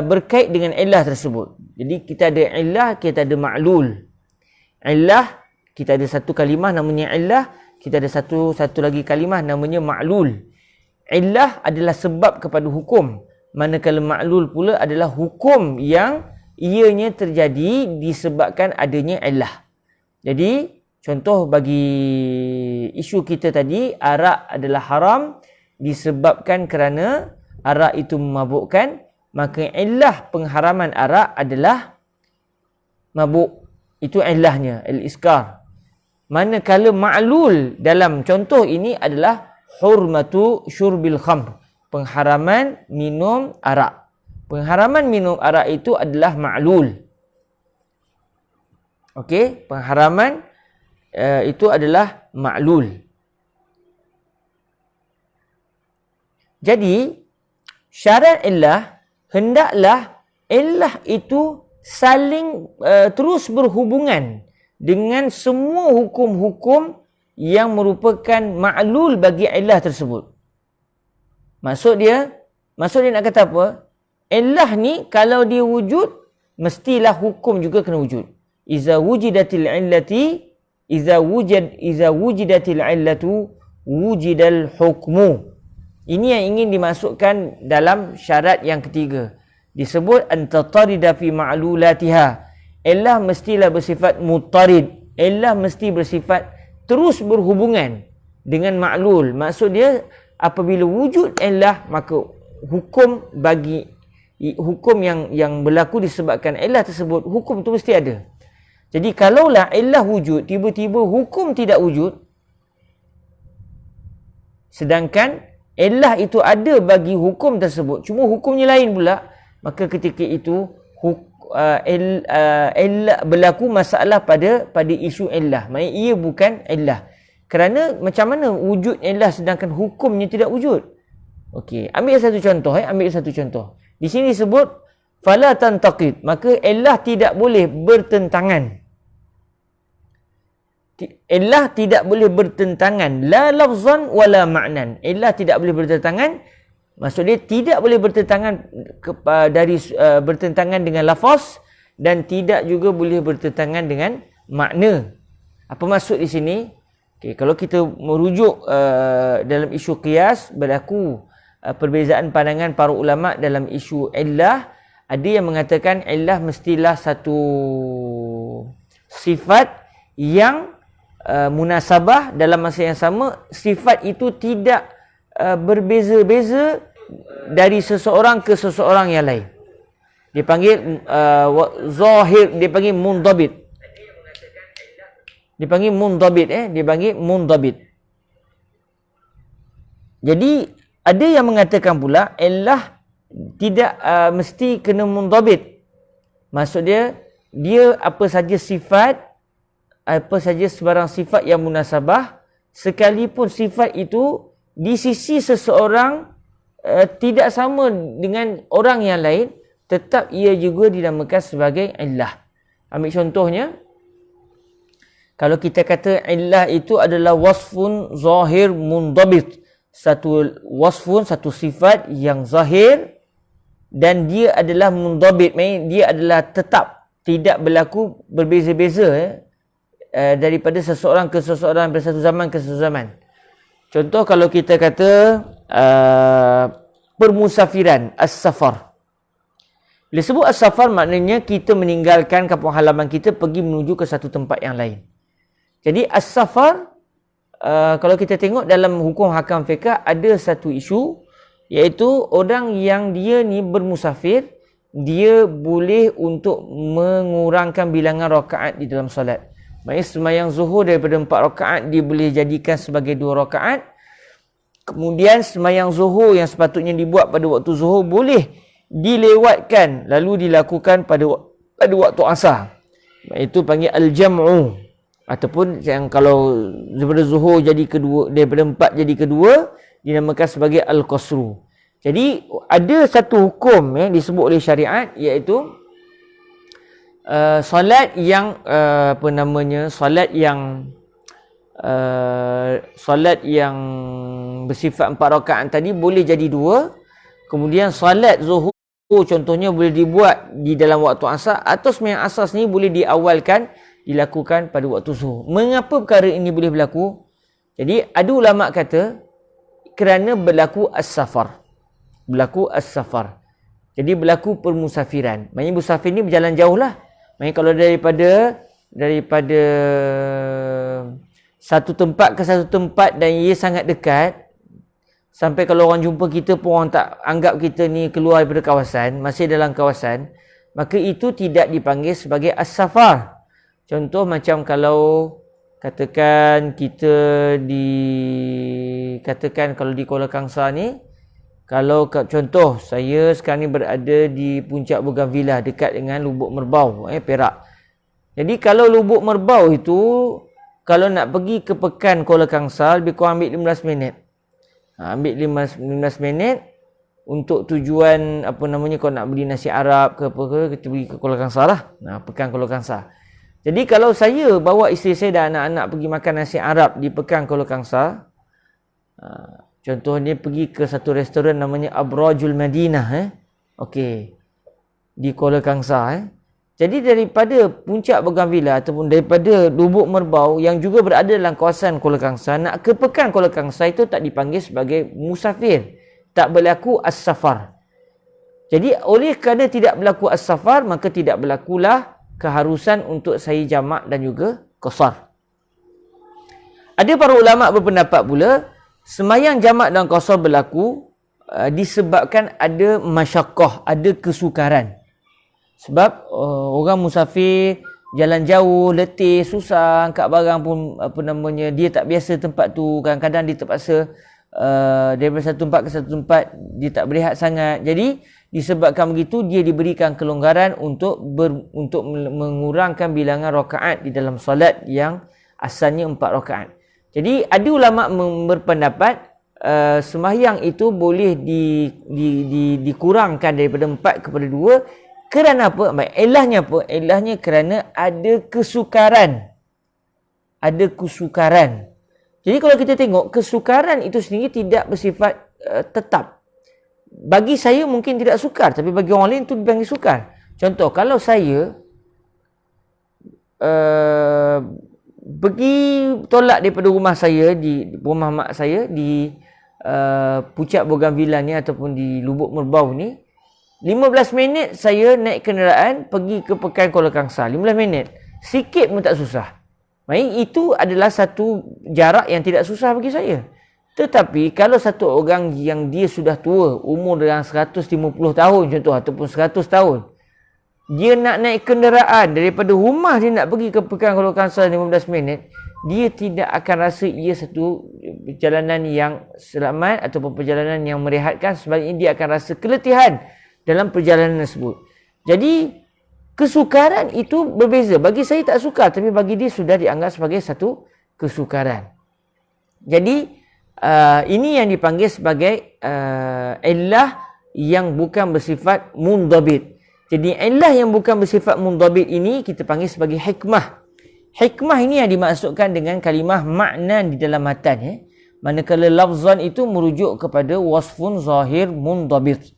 berkait dengan illah tersebut. Jadi kita ada illah, kita ada ma'lul. Illah, kita ada satu kalimah namanya illah, kita ada satu lagi kalimah namanya ma'lul. Illah adalah sebab kepada hukum, manakala ma'lul pula adalah hukum yang ianya terjadi disebabkan adanya illah. Jadi contoh bagi isu kita tadi, arak adalah haram disebabkan kerana arak itu memabukkan, maka illah pengharaman arak adalah mabuk. Itu illahnya, al-iskar. Manakala ma'lul dalam contoh ini adalah hurmatu syurbil khamr, pengharaman minum arak. Pengharaman minum arak itu adalah ma'lul. Okey, pengharaman itu adalah ma'lul. Jadi syarat illah, hendaklah illah itu saling terus berhubungan dengan semua hukum-hukum yang merupakan ma'lul bagi illah tersebut. Maksud dia nak kata apa? Illah ni kalau dia wujud, mestilah hukum juga kena wujud. Iza wujidatil illati, Iza wujidatil illatu wujidal hukmu. Ini yang ingin dimasukkan dalam syarat yang ketiga. Disebut an tatarida fi ma'lulatiha. Illah mestilah bersifat mutarid. Illah mesti bersifat terus berhubungan dengan ma'lul. Maksud dia apabila wujud illah, maka hukum yang berlaku disebabkan illah tersebut, hukum itu mesti ada. Jadi kalaulah illah wujud, tiba-tiba hukum tidak wujud, sedangkan illah itu ada bagi hukum tersebut, cuma hukumnya lain pula, maka ketika itu illah berlaku masalah pada isu illah. Maksudnya ia bukan illah. Kerana macam mana wujud illah sedangkan hukumnya tidak wujud? Okey, ambil satu contoh. Di sini disebut fala tantaqid, maka illah tidak boleh bertentangan. Illah tidak boleh bertentangan, la lafzan wala ma'nan. Illah tidak boleh bertentangan, maksud dia tidak boleh bertentangan bertentangan dengan lafaz dan tidak juga boleh bertentangan dengan makna. Apa maksud di sini? Okay, kalau kita merujuk dalam isu qiyas, berlaku perbezaan pandangan para ulama dalam isu illah. Ada yang mengatakan illah mestilah satu sifat yang munasabah dalam masa yang sama, sifat itu tidak berbeza-beza dari seseorang ke seseorang yang lain. Dia panggil zahir, dia panggil mundabit. Dia panggil mundabit. Jadi ada yang mengatakan pula illah tidak mesti kena mundabit. Maksud dia apa saja sebarang sifat yang munasabah, sekalipun sifat itu di sisi seseorang tidak sama dengan orang yang lain, tetap ia juga dinamakan sebagai illah. Ambil contohnya, kalau kita kata illah itu adalah wasfun zahir mundabit, satu sifat yang zahir dan dia adalah mundabit, maksudnya dia adalah tetap, tidak berlaku berbeza-beza daripada seseorang ke seseorang, dari satu zaman ke satu zaman. Contoh kalau kita kata permusafiran, as-safar. Bila sebut as-safar maknanya kita meninggalkan kampung halaman kita pergi menuju ke satu tempat yang lain. Jadi as-safar, kalau kita tengok dalam hukum hakam fiqh ada satu isu, iaitu orang yang dia ni bermusafir, dia boleh untuk mengurangkan bilangan rakaat di dalam solat. Maksudnya sembahyang zuhur daripada 4 rakaat dia boleh jadikan sebagai 2 rakaat. Kemudian sembahyang zuhur yang sepatutnya dibuat pada waktu zuhur boleh dilewatkan lalu dilakukan pada waktu asar. Itu panggil al-jam'u, ataupun yang kalau daripada zuhur jadi kedua, daripada 4 jadi kedua, dinamakan sebagai al-qasru. Jadi ada satu hukum disebut oleh syariat, iaitu solat yang solat yang bersifat 4 rakaat tadi boleh jadi 2. Kemudian solat zuhur contohnya boleh dibuat di dalam waktu asar, atau sembahyang asar ni boleh diawalkan dilakukan pada waktu zuhur. Mengapa perkara ini boleh berlaku? Jadi ada ulama kata kerana berlaku as-safar. Jadi berlaku permusafiran. Maksudnya musafir ni berjalan jauh lah. Maksudnya kalau daripada satu tempat ke satu tempat dan ia sangat dekat, sampai kalau orang jumpa kita pun orang tak anggap kita ni keluar daripada kawasan, masih dalam kawasan, maka itu tidak dipanggil sebagai as-safar. Contoh macam kalau katakan kalau di Kuala Kangsar ni, kalau contoh saya sekarang ni berada di puncak Bougainvillea dekat dengan Lubuk Merbau, Perak. Jadi kalau Lubuk Merbau itu, kalau nak pergi ke Pekan Kuala Kangsar, lebih kurang ambil 15 minit. Ambil 15 minit untuk tujuan kalau nak beli nasi Arab ke apa ke, kita pergi ke Kuala Kangsar lah. Pekan Kuala Kangsar. Jadi kalau saya bawa isteri saya dan anak-anak pergi makan nasi Arab di Pekan Kuala Kangsar, contohnya pergi ke satu restoran namanya Abrajul Madinah, okey, di Kuala Kangsar. Jadi daripada puncak Bougainvillea ataupun daripada Lubuk Merbau yang juga berada dalam kawasan Kuala Kangsar, nak ke Pekan Kuala Kangsar itu tak dipanggil sebagai musafir, tak berlaku as-safar. Jadi oleh kerana tidak berlaku as-safar, maka tidak berlakulah keharusan untuk saya jamak dan juga qasar. Ada para ulama berpendapat pula sembahyang jamak dan qasar berlaku disebabkan ada masyaqqah, ada kesukaran. Sebab orang musafir jalan jauh, letih, susah, angkat barang pun dia tak biasa tempat tu. Kadang-kadang dia terpaksa daripada satu tempat ke satu tempat, dia tak berehat sangat. Jadi disebabkan begitu, dia diberikan kelonggaran untuk mengurangkan bilangan rakaat di dalam solat yang asalnya 4 rakaat. Jadi ada ulama berpendapat sembahyang itu boleh dikurangkan daripada 4 kepada 2. Kerana apa? Ilahnya apa? Ilahnya kerana ada kesukaran. Jadi kalau kita tengok, kesukaran itu sendiri tidak bersifat tetap. Bagi saya mungkin tidak sukar, tapi bagi orang lain itu dipanggil sukar. Contoh, kalau saya pergi tolak daripada rumah saya, di rumah mak saya di puncak Bougainvillea ni ataupun di Lubuk Merbau ni, 15 minit saya naik kenderaan pergi ke Pekan Kuala Kangsar. 15 minit. Sikit pun tak susah. Maksudnya itu adalah satu jarak yang tidak susah bagi saya. Tetapi kalau satu orang yang dia sudah tua, umur dalam 150 tahun contoh ataupun 100 tahun, dia nak naik kenderaan daripada rumah dia nak pergi ke Pekan Kuala Kangsar 15 minit, dia tidak akan rasa ia satu perjalanan yang selamat ataupun perjalanan yang merehatkan. Sebaliknya dia akan rasa keletihan dalam perjalanan tersebut. Jadi kesukaran itu berbeza. Bagi saya tak sukar, tapi bagi dia sudah dianggap sebagai satu kesukaran. Jadi ini yang dipanggil sebagai illah yang bukan bersifat mundabit. Jadi illah yang bukan bersifat mundabit ini kita panggil sebagai hikmah. Hikmah ini yang dimaksudkan dengan kalimah makna di dalam matan. Manakala lafzan itu merujuk kepada wasfun zahir mundabit.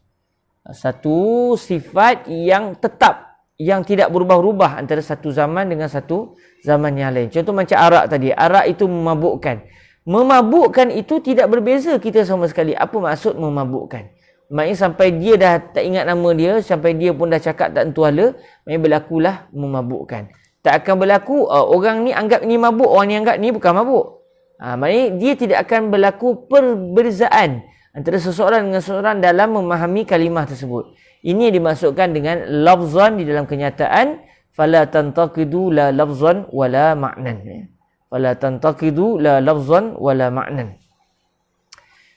Satu sifat yang tetap, yang tidak berubah-ubah antara satu zaman dengan satu zaman yang lain. Contoh macam arak tadi. Arak itu memabukkan. Memabukkan itu tidak berbeza kita sama sekali. Apa maksud memabukkan? Maknanya sampai dia dah tak ingat nama dia, sampai dia pun dah cakap tak tentu hala, maknanya berlakulah memabukkan. Tak akan berlaku, orang ni anggap ni mabuk, orang ni anggap ni bukan mabuk. Maknanya dia tidak akan berlaku perbezaan antara seseorang dengan seseorang dalam memahami kalimah tersebut. Ini dimasukkan dengan lafzan di dalam kenyataan. Fala tantaqidu la lafzan wala ma'nan. Fala tantaqidu la lafzan wala ma'nan.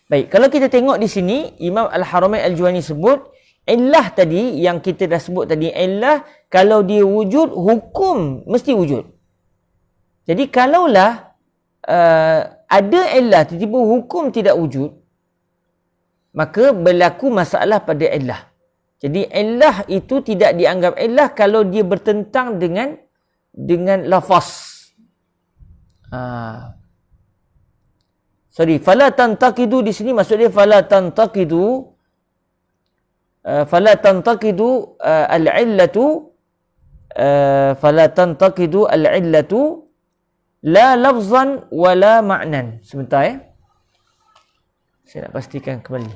Baik, kalau kita tengok di sini, Imam Al-Haramain Al-Juwayni sebut, illah tadi yang kita dah sebut tadi, illah kalau dia wujud, hukum mesti wujud. Jadi kalaulah ada illah, tiba-tiba hukum tidak wujud, maka berlaku masalah pada illah. Jadi illah itu tidak dianggap illah kalau dia bertentang dengan lafaz. Fala tantaqidu di sini maksud dia fala tantaqidu al-illatu fala tantaqidu al-illatu la lafzan wala ma'nan. Sebentar ya. Saya nak pastikan kembali.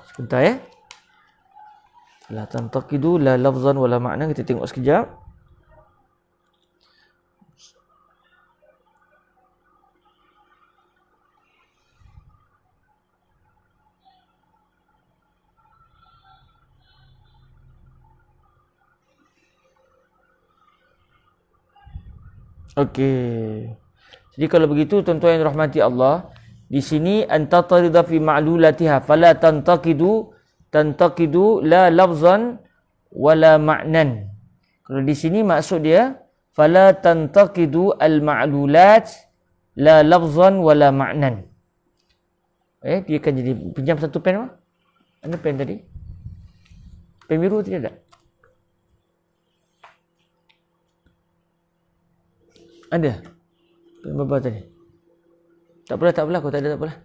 Sebentar ya. Fala tantaqidu la lafzan wala ma'nan. Kita tengok sekejap. Okey. Jadi kalau begitu tuan-tuan yang rahmati Allah, di sini antatarida fi ma'lulatiha fala tantaqidu la lafzan wala ma'nan. Kalau di sini maksud dia fala tantaqidu al ma'lulat la lafzan wala ma'nan. Dia akan jadi pinjam satu pen apa? Mana pen tadi? Pen biru tidak ada? Ada. Berapa tadi? Tak apalah, aku tak ada, tak apalah.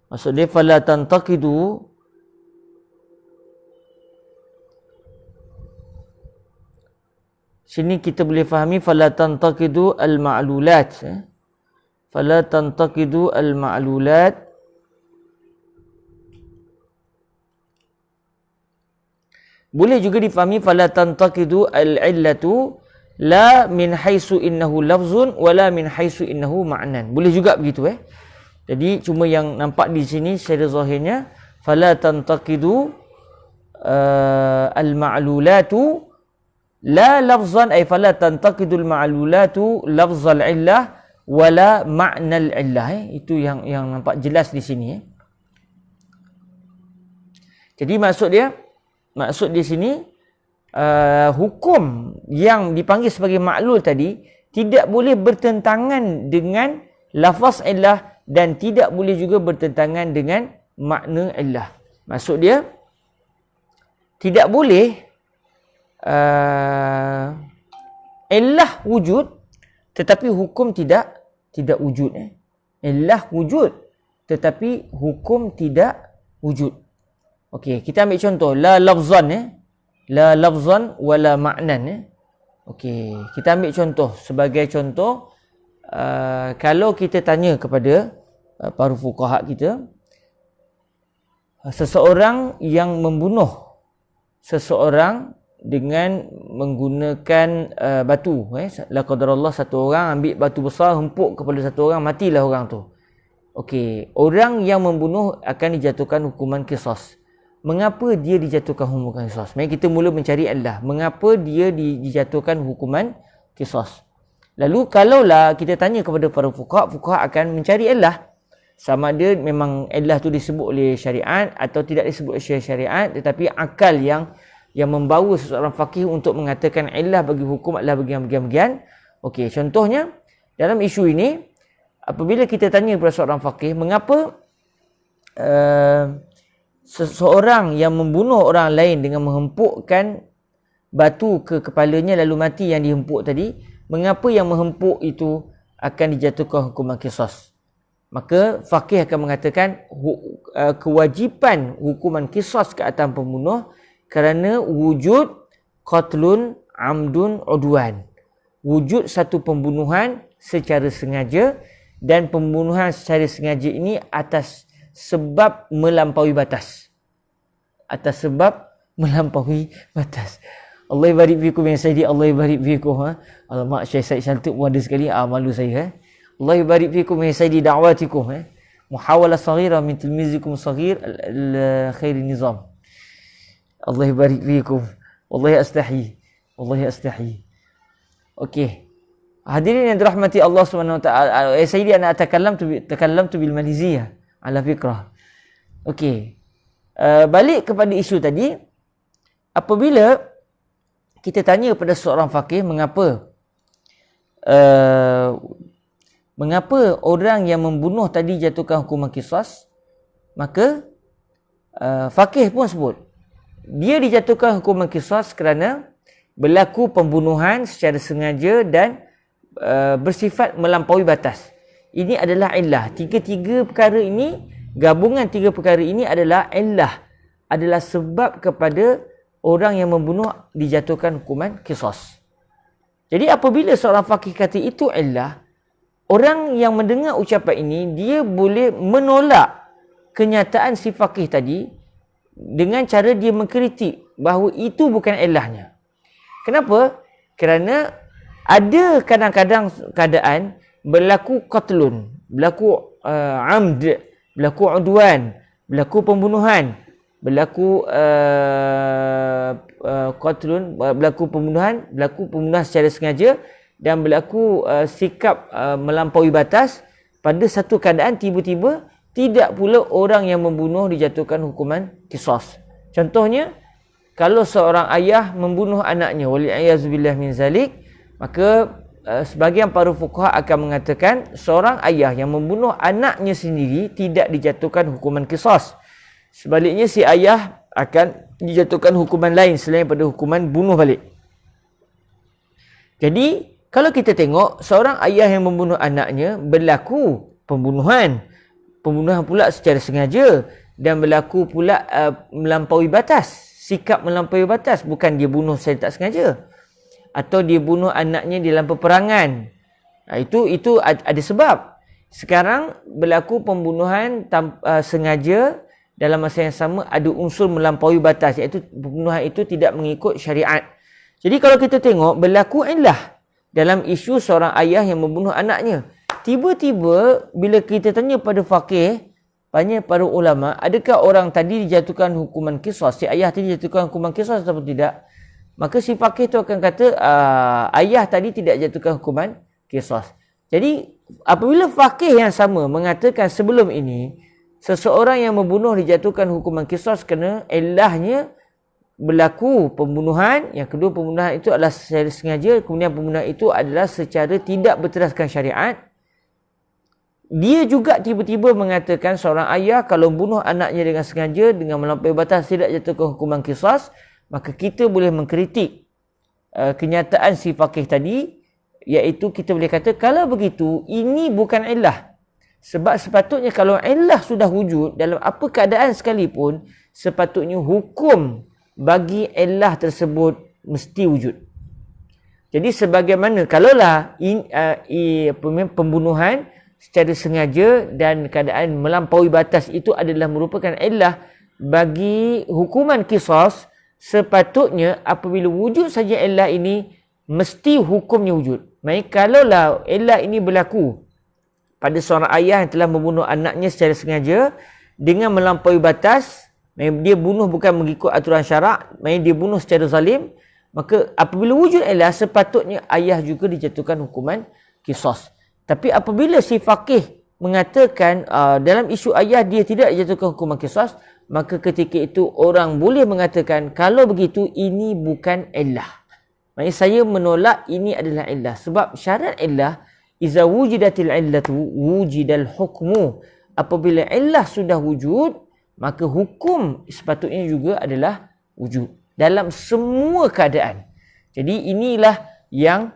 Maksud dia fala tantaqidu sini kita boleh fahami fala tantaqidu al-ma'lulat. Fala tantaqidu al-ma'lulat boleh juga difahami fala tantaqidu al-illatu la min haisu innahu lafzun wala min haisu innahu ma'nan. Boleh juga begitu Jadi cuma yang nampak di sini secara zahirnya fala tantaqidu al-ma'lulatu la lafzan ay fala tantaqidu al-ma'lulatu lafzal illah wala ma'nal illah. Itu yang nampak jelas di sini Jadi maksud di sini hukum yang dipanggil sebagai maklul tadi tidak boleh bertentangan dengan lafaz illah dan tidak boleh juga bertentangan dengan makna illah. Maksud dia tidak boleh illah wujud tetapi hukum tidak wujud. Illah wujud tetapi hukum tidak wujud. Okey, kita ambil contoh la lafzan la lafzan wala ma'nan. Okey, kita ambil contoh. Sebagai contoh, kalau kita tanya kepada para fuqaha kita, seseorang yang membunuh seseorang dengan menggunakan batu, la qadarallah, satu orang ambil batu besar hempuk kepada satu orang, matilah orang tu. Okey, orang yang membunuh akan dijatuhkan hukuman qisas. Mengapa dia dijatuhkan hukuman qisas? Mari kita mula mencari illah. Mengapa dia dijatuhkan hukuman qisas? Lalu kalaulah kita tanya kepada para fuqaha akan mencari illah. Sama ada memang illah tu disebut oleh syariat atau tidak disebut oleh syariat, tetapi akal yang membawa seseorang faqih untuk mengatakan illah bagi hukum adalah bagian-bagian. Okey, contohnya dalam isu ini, apabila kita tanya kepada seorang faqih, mengapa seseorang yang membunuh orang lain dengan menghempukkan batu ke kepalanya lalu mati yang dihempuk tadi, mengapa yang menghempuk itu akan dijatuhkan hukuman qisas? maka faqih akan mengatakan kewajipan hukuman qisas ke atas pembunuh kerana wujud qatlun amdun udwan. Wujud satu pembunuhan secara sengaja, dan pembunuhan secara sengaja ini atas sebab melampaui batas. Atas sebab melampaui batas. Allah barik fikum ya Sayyidi, Allah barik fikum. Alamak, Syekh Said Shaltuk pun ada sekali. Malu saya. Allah barik fikum ya Sayyidi da'watikum. Muhawalah saghira min tilmizikum saghir khairi nizam. Allah barik fikum. Wallahi astahi. Wallahi astahi. Okey. Hadirin yang dirahmati Allah Subhanahu wa taala, Sayyidi ana takallamtu bil maliziyah ala fikrah. Okey. Balik kepada isu tadi, apabila kita tanya kepada seorang faqih mengapa orang yang membunuh tadi jatuhkan hukuman qisas, maka faqih pun sebut dia dijatuhkan hukuman qisas kerana berlaku pembunuhan secara sengaja dan bersifat melampaui batas. Ini adalah illah. Tiga perkara ini, gabungan tiga perkara ini adalah illah, adalah sebab kepada orang yang membunuh dijatuhkan hukuman qisas. Jadi apabila seorang faqih kata itu illah, orang yang mendengar ucapan ini, dia boleh menolak kenyataan si faqih tadi dengan cara dia mengkritik bahawa itu bukan illahnya. Kenapa? Kerana ada kadang-kadang keadaan berlaku qatlun, berlaku amd, berlaku udwan, berlaku pembunuhan, berlaku qatlun, berlaku pembunuhan secara sengaja, dan berlaku sikap melampaui batas. Pada satu keadaan tiba-tiba tidak pula orang yang membunuh dijatuhkan hukuman qisas. Contohnya, kalau seorang ayah membunuh anaknya, wali'ayazubillah min zalik, maka sebahagian para fuqaha akan mengatakan seorang ayah yang membunuh anaknya sendiri tidak dijatuhkan hukuman qisas. Sebaliknya, si ayah akan dijatuhkan hukuman lain selain pada hukuman bunuh balik. Jadi, kalau kita tengok seorang ayah yang membunuh anaknya, berlaku pembunuhan pula secara sengaja, dan berlaku pula melampaui batas, sikap melampaui batas, bukan dia bunuh secara tak sengaja, atau dia bunuh anaknya di dalam peperangan. Itu ada sebab. Sekarang berlaku pembunuhan sengaja, dalam masa yang sama ada unsur melampaui batas, iaitu pembunuhan itu tidak mengikut syariat. Jadi kalau kita tengok, berlaku illah dalam isu seorang ayah yang membunuh anaknya. Tiba-tiba bila kita tanya pada faqih, tanya para ulama, adakah orang tadi dijatuhkan hukuman qisas, si ayah tadi dijatuhkan hukuman qisas atau tidak? Maka si faqih tu akan kata ayah tadi tidak jatuhkan hukuman qisas. Jadi apabila faqih yang sama mengatakan sebelum ini seseorang yang membunuh dijatuhkan hukuman qisas kerana illahnya berlaku pembunuhan, yang kedua pembunuhan itu adalah secara sengaja, kemudian pembunuhan itu adalah secara tidak berteraskan syariat, dia juga tiba-tiba mengatakan seorang ayah kalau bunuh anaknya dengan sengaja, dengan melampaui batas, tidak jatuhkan hukuman qisas, maka kita boleh mengkritik kenyataan si faqih tadi, iaitu kita boleh kata kalau begitu ini bukan illah. Sebab sepatutnya kalau illah sudah wujud dalam apa keadaan sekalipun, sepatutnya hukum bagi illah tersebut mesti wujud. Jadi sebagaimana kalaulah pembunuhan secara sengaja dan keadaan melampaui batas itu adalah merupakan illah bagi hukuman qisas, sepatutnya apabila wujud saja illah ini mesti hukumnya wujud. Maksudnya kalaulah illah ini berlaku pada seorang ayah yang telah membunuh anaknya secara sengaja dengan melampaui batas, dia bunuh bukan mengikut aturan syarak, dia bunuh secara zalim, maka apabila wujud illah sepatutnya ayah juga dijatuhkan hukuman qisas. Tapi apabila si faqih mengatakan dalam isu ayah dia tidak dijatuhkan hukuman qisas, maka ketika itu orang boleh mengatakan kalau begitu ini bukan illah. Maksudnya saya menolak ini adalah illah. Sebab syarat illah, iza wujidatil illatu wujidal hukmu. Apabila illah sudah wujud, maka hukum sepatutnya juga adalah wujud dalam semua keadaan. Jadi inilah yang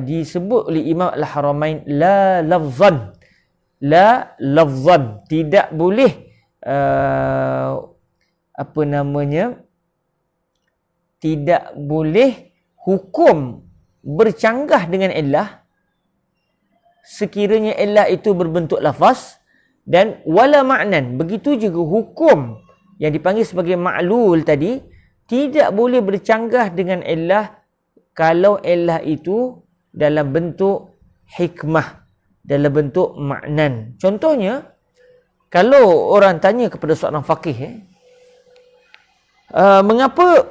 disebut oleh Imam Al-Haramain la lafzan. la lafzan, tidak boleh tidak boleh hukum bercanggah dengan illah sekiranya illah itu berbentuk lafaz, dan wala ma'nan, begitu juga hukum yang dipanggil sebagai ma'lul tadi tidak boleh bercanggah dengan illah kalau illah itu dalam bentuk hikmah, dalam bentuk ma'nan. Contohnya, kalau orang tanya kepada seorang faqih, mengapa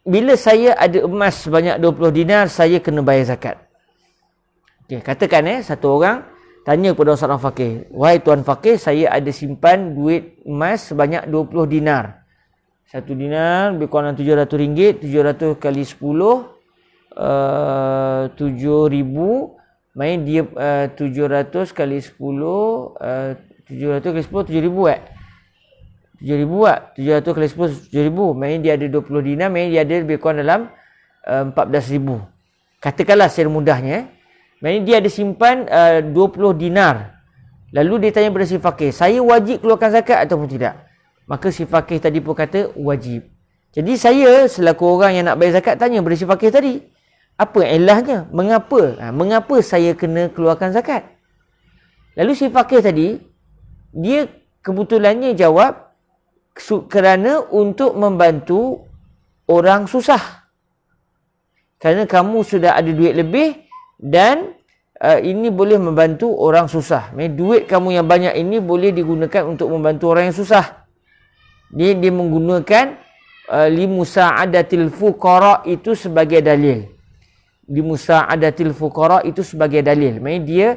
bila saya ada emas sebanyak 20 dinar, saya kena bayar zakat? Okay, katakan satu orang tanya kepada seorang faqih, wahai tuan faqih, saya ada simpan duit emas sebanyak 20 dinar. 1 dinar lebih kurang RM700, 700 kali 10, 7,000, main dia 700 kali 10, 700 kali 10, 7,000 7,000 700 kali 10, 7,000. Main dia ada 20 dinar, main dia ada lebih kurang dalam 14,000. Katakanlah secara mudahnya, main dia ada simpan 20 dinar. Lalu dia tanya kepada si faqih, saya wajib keluarkan zakat ataupun tidak? Maka si faqih tadi pun kata wajib. Jadi saya selaku orang yang nak bayar zakat tanya kepada si faqih tadi, apa ilahnya? Mengapa saya kena keluarkan zakat? Lalu si faqih tadi, dia kebetulannya jawab, kerana untuk membantu orang susah. Kerana kamu sudah ada duit lebih dan ini boleh membantu orang susah. Duit kamu yang banyak ini boleh digunakan untuk membantu orang yang susah. Dia menggunakan limusa'adatil fuqara itu sebagai dalil. Limusa'adatil fuqara itu sebagai dalil. Dia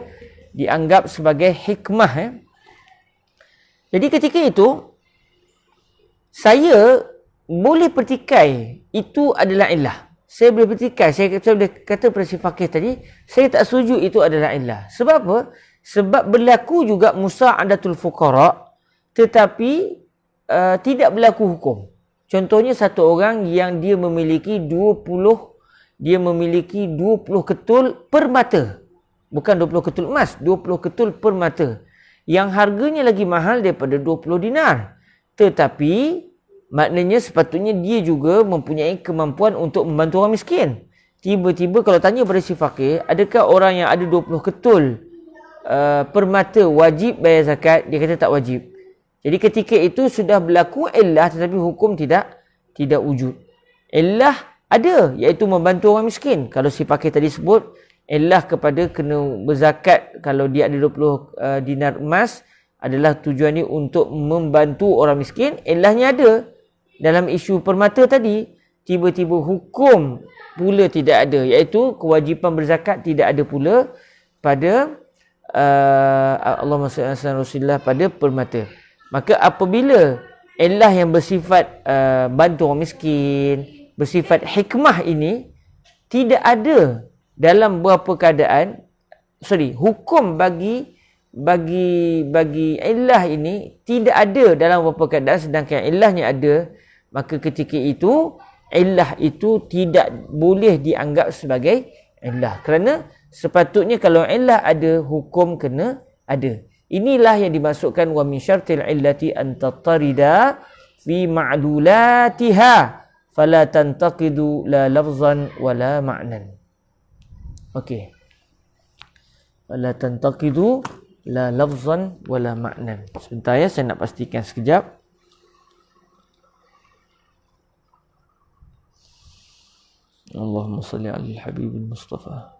dianggap sebagai hikmah. Jadi ketika itu, saya boleh pertikai itu adalah illah. Saya boleh pertikai. Saya boleh kata pada si faqih tadi, saya tak setuju itu adalah illah. Sebab apa? Sebab berlaku juga musa'adatul fuqara, tetapi tidak berlaku hukum. Contohnya satu orang yang dia memiliki 20 ketul permata. Bukan 20 ketul emas, 20 ketul permata. Yang harganya lagi mahal daripada 20 dinar. Tetapi maknanya sepatutnya dia juga mempunyai kemampuan untuk membantu orang miskin. Tiba-tiba kalau tanya pada si faqih, adakah orang yang ada 20 ketul permata wajib bayar zakat? Dia kata tak wajib. Jadi ketika itu sudah berlaku illah, tetapi hukum tidak wujud. Illah ada, iaitu membantu orang miskin. Kalau si faqih tadi sebut illah kepada kena berzakat kalau dia ada 20 dinar emas adalah tujuannya untuk membantu orang miskin, ilahnya ada. Dalam isu permata tadi, tiba-tiba hukum pula tidak ada, iaitu kewajipan berzakat tidak ada pula pada Allahumma salli ala Rasulillah, pada permata. Maka apabila ilah yang bersifat bantu orang miskin, bersifat hikmah ini tidak ada dalam beberapa keadaan, hukum bagi ilah ini tidak ada dalam beberapa keadaan, sedangkan ilahnya ada, maka ketika itu ilah itu tidak boleh dianggap sebagai ilah. Kerana sepatutnya kalau ilah ada, hukum kena ada. Inilah yang dimaksudkan wa min syartil illati an tattarida fi ma'lulatiha fala tantaqidu la lafzan wala ma'nan. Okey. Fala tantaqidu la lafzan wala ma'nan. Sebentar ya, saya nak pastikan sekejap. Allahumma salli ala al-habibul Mustafa.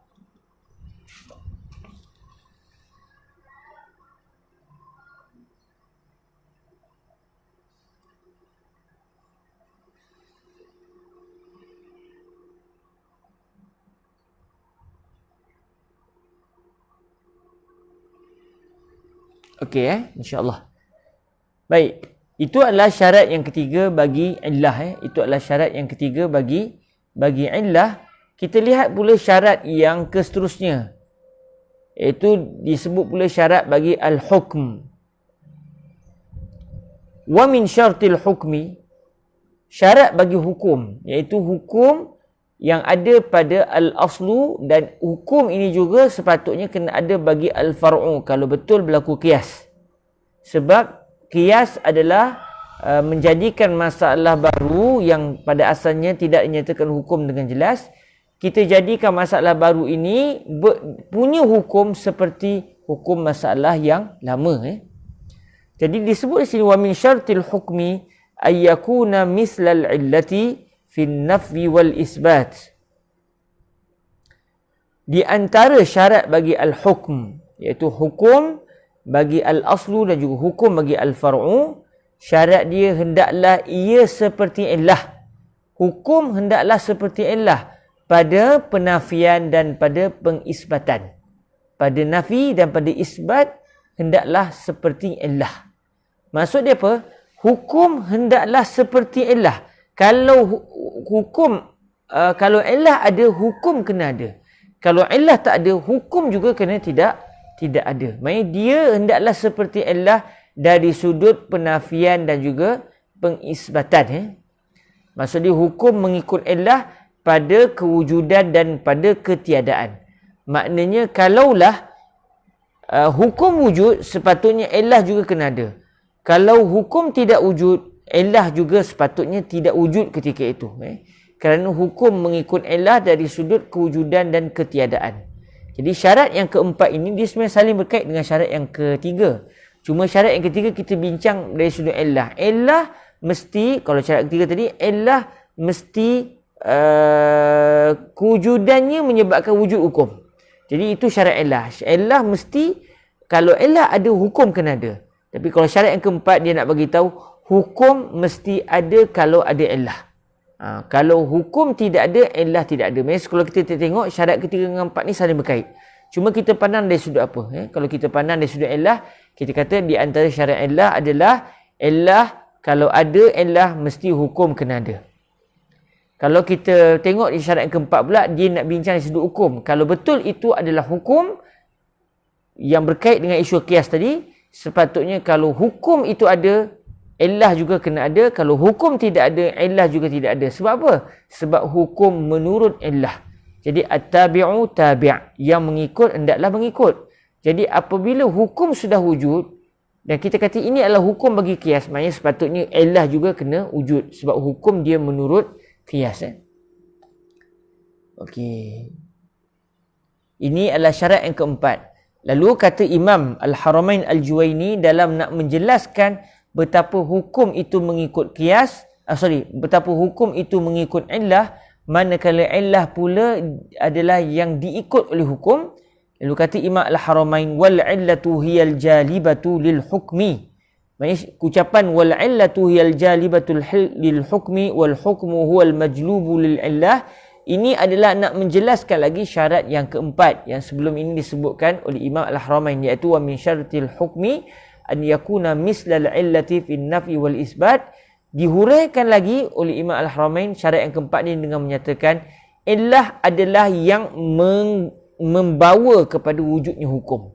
Okey, insya-Allah. Baik, itu adalah syarat yang ketiga bagi illah. Itu adalah syarat yang ketiga bagi illah. Kita lihat pula syarat yang seterusnya, iaitu disebut pula syarat bagi al-hukm. Wa min syartil hukmi, syarat bagi hukum, iaitu hukum yang ada pada al-aslu, dan hukum ini juga sepatutnya kena ada bagi al-far'u kalau betul berlaku qiyas. Sebab qiyas adalah menjadikan masalah baru yang pada asalnya tidak dinyatakan hukum dengan jelas, kita jadikan masalah baru ini punya hukum seperti hukum masalah yang lama. Jadi disebut di sini wa min syartil hukmi ay yakuna mislal illati fi an-nafyi wal isbat. Di antara syarat bagi al-hukm, iaitu hukum bagi al-aslu dan juga hukum bagi al-far'u, syarat dia hendaklah ia seperti illah. Hukum hendaklah seperti illah pada penafian dan pada pengisbatan. Pada nafi dan pada isbat hendaklah seperti illah. Maksud dia apa? Hukum hendaklah seperti illah. Kalau hukum, kalau illah ada, hukum kena ada. Kalau illah tak ada, hukum juga kena tidak ada. Maksudnya dia hendaklah seperti illah dari sudut penafian dan juga pengisbatan. Maksud dia hukum mengikut illah pada kewujudan dan pada ketiadaan. Maknanya kalaulah hukum wujud, sepatutnya illah juga kena ada. Kalau hukum tidak wujud, illah juga sepatutnya tidak wujud ketika itu. Kerana hukum mengikut illah dari sudut kewujudan dan ketiadaan. Jadi syarat yang keempat ini dia sebenarnya saling berkait dengan syarat yang ketiga. Cuma syarat yang ketiga kita bincang dari sudut illah. Illah mesti, kalau syarat ketiga tadi, illah mesti kewujudannya menyebabkan wujud hukum. Jadi itu syarat illah. Illah mesti, kalau illah ada, hukum kena ada. Tapi kalau syarat yang keempat dia nak bagi tahu hukum mesti ada kalau ada illah. Kalau hukum tidak ada, illah tidak ada. Maksudnya kalau kita tengok syarat ketiga dengan empat ni saling berkait. Cuma kita pandang dari sudut apa? Kalau kita pandang dari sudut illah, kita kata di antara syarat illah adalah illah, kalau ada illah mesti hukum kena ada. Kalau kita tengok di syarat yang keempat pula, dia nak bincang dari sudut hukum. Kalau betul itu adalah hukum yang berkait dengan isu qiyas tadi, sepatutnya kalau hukum itu ada, illah juga kena ada. Kalau hukum tidak ada, illah juga tidak ada. Sebab apa? Sebab hukum menurut illah. Jadi at-tabi'u tabi', yang mengikut hendaklah mengikut. Jadi apabila hukum sudah wujud dan kita kata ini adalah hukum bagi qiyas, maknanya sepatutnya illah juga kena wujud sebab hukum dia menurut qiyas. Okey. Ini adalah syarat yang keempat. Lalu kata Imam Al-Haramain Al-Juwaini dalam nak menjelaskan betapa hukum itu mengikut qiyas, betapa hukum itu mengikut illah, manakala illah pula adalah yang diikut oleh hukum. Lalu kata Imam Al-Haramain, wal illatu hiyal jalibatu lil hukmi. Maksudnya ucapan wal illatu hiyal jalibatu lil hukmi wal hukmu huwal majlubu lil illah, ini adalah nak menjelaskan lagi syarat yang keempat yang sebelum ini disebutkan oleh Imam Al-Haramain, iaitu wa min syartil hukmi an yakuna mislal illati fin nafi wal isbat. Dihuraikan lagi oleh Imam Al-Haramain syarat yang keempat ini dengan menyatakan illah adalah yang membawa kepada wujudnya hukum.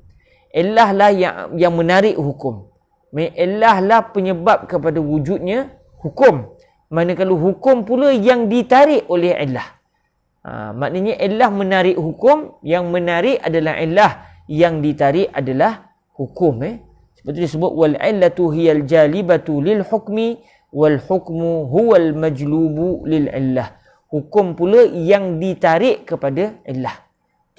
Illah lah yang menarik hukum. Illah lah penyebab kepada wujudnya hukum. Manakala hukum pula yang ditarik oleh illah. Maknanya illah menarik hukum, yang menarik adalah illah, yang ditarik adalah hukum. Seperti disebut wal illatu hiyal jalibatu lil hukmi wal hukmu huwal majlubu lil illah. Hukum pula yang ditarik kepada illah.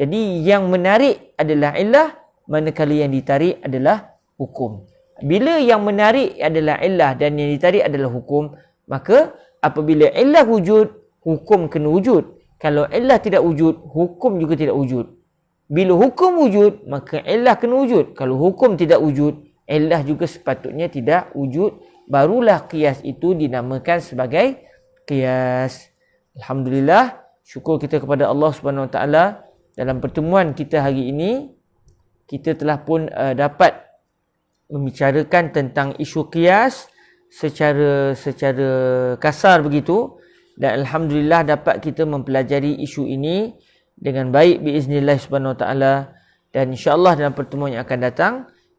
Jadi yang menarik adalah illah, manakala yang ditarik adalah hukum. Bila yang menarik adalah illah dan yang ditarik adalah hukum, maka apabila illah wujud, hukum kena wujud. Kalau illah tidak wujud, hukum juga tidak wujud. Bila hukum wujud, maka illah kena wujud. Kalau hukum tidak wujud, illah juga sepatutnya tidak wujud. Barulah qiyas itu dinamakan sebagai qiyas. Alhamdulillah, syukur kita kepada Allah Subhanahu Wa Taala. Dalam pertemuan kita hari ini, kita telah pun dapat membicarakan tentang isu qiyas secara kasar begitu. Dan alhamdulillah dapat kita mempelajari isu ini dengan baik biiznillah subhanahu wa ta'ala. Dan insya-Allah dalam pertemuan yang akan datang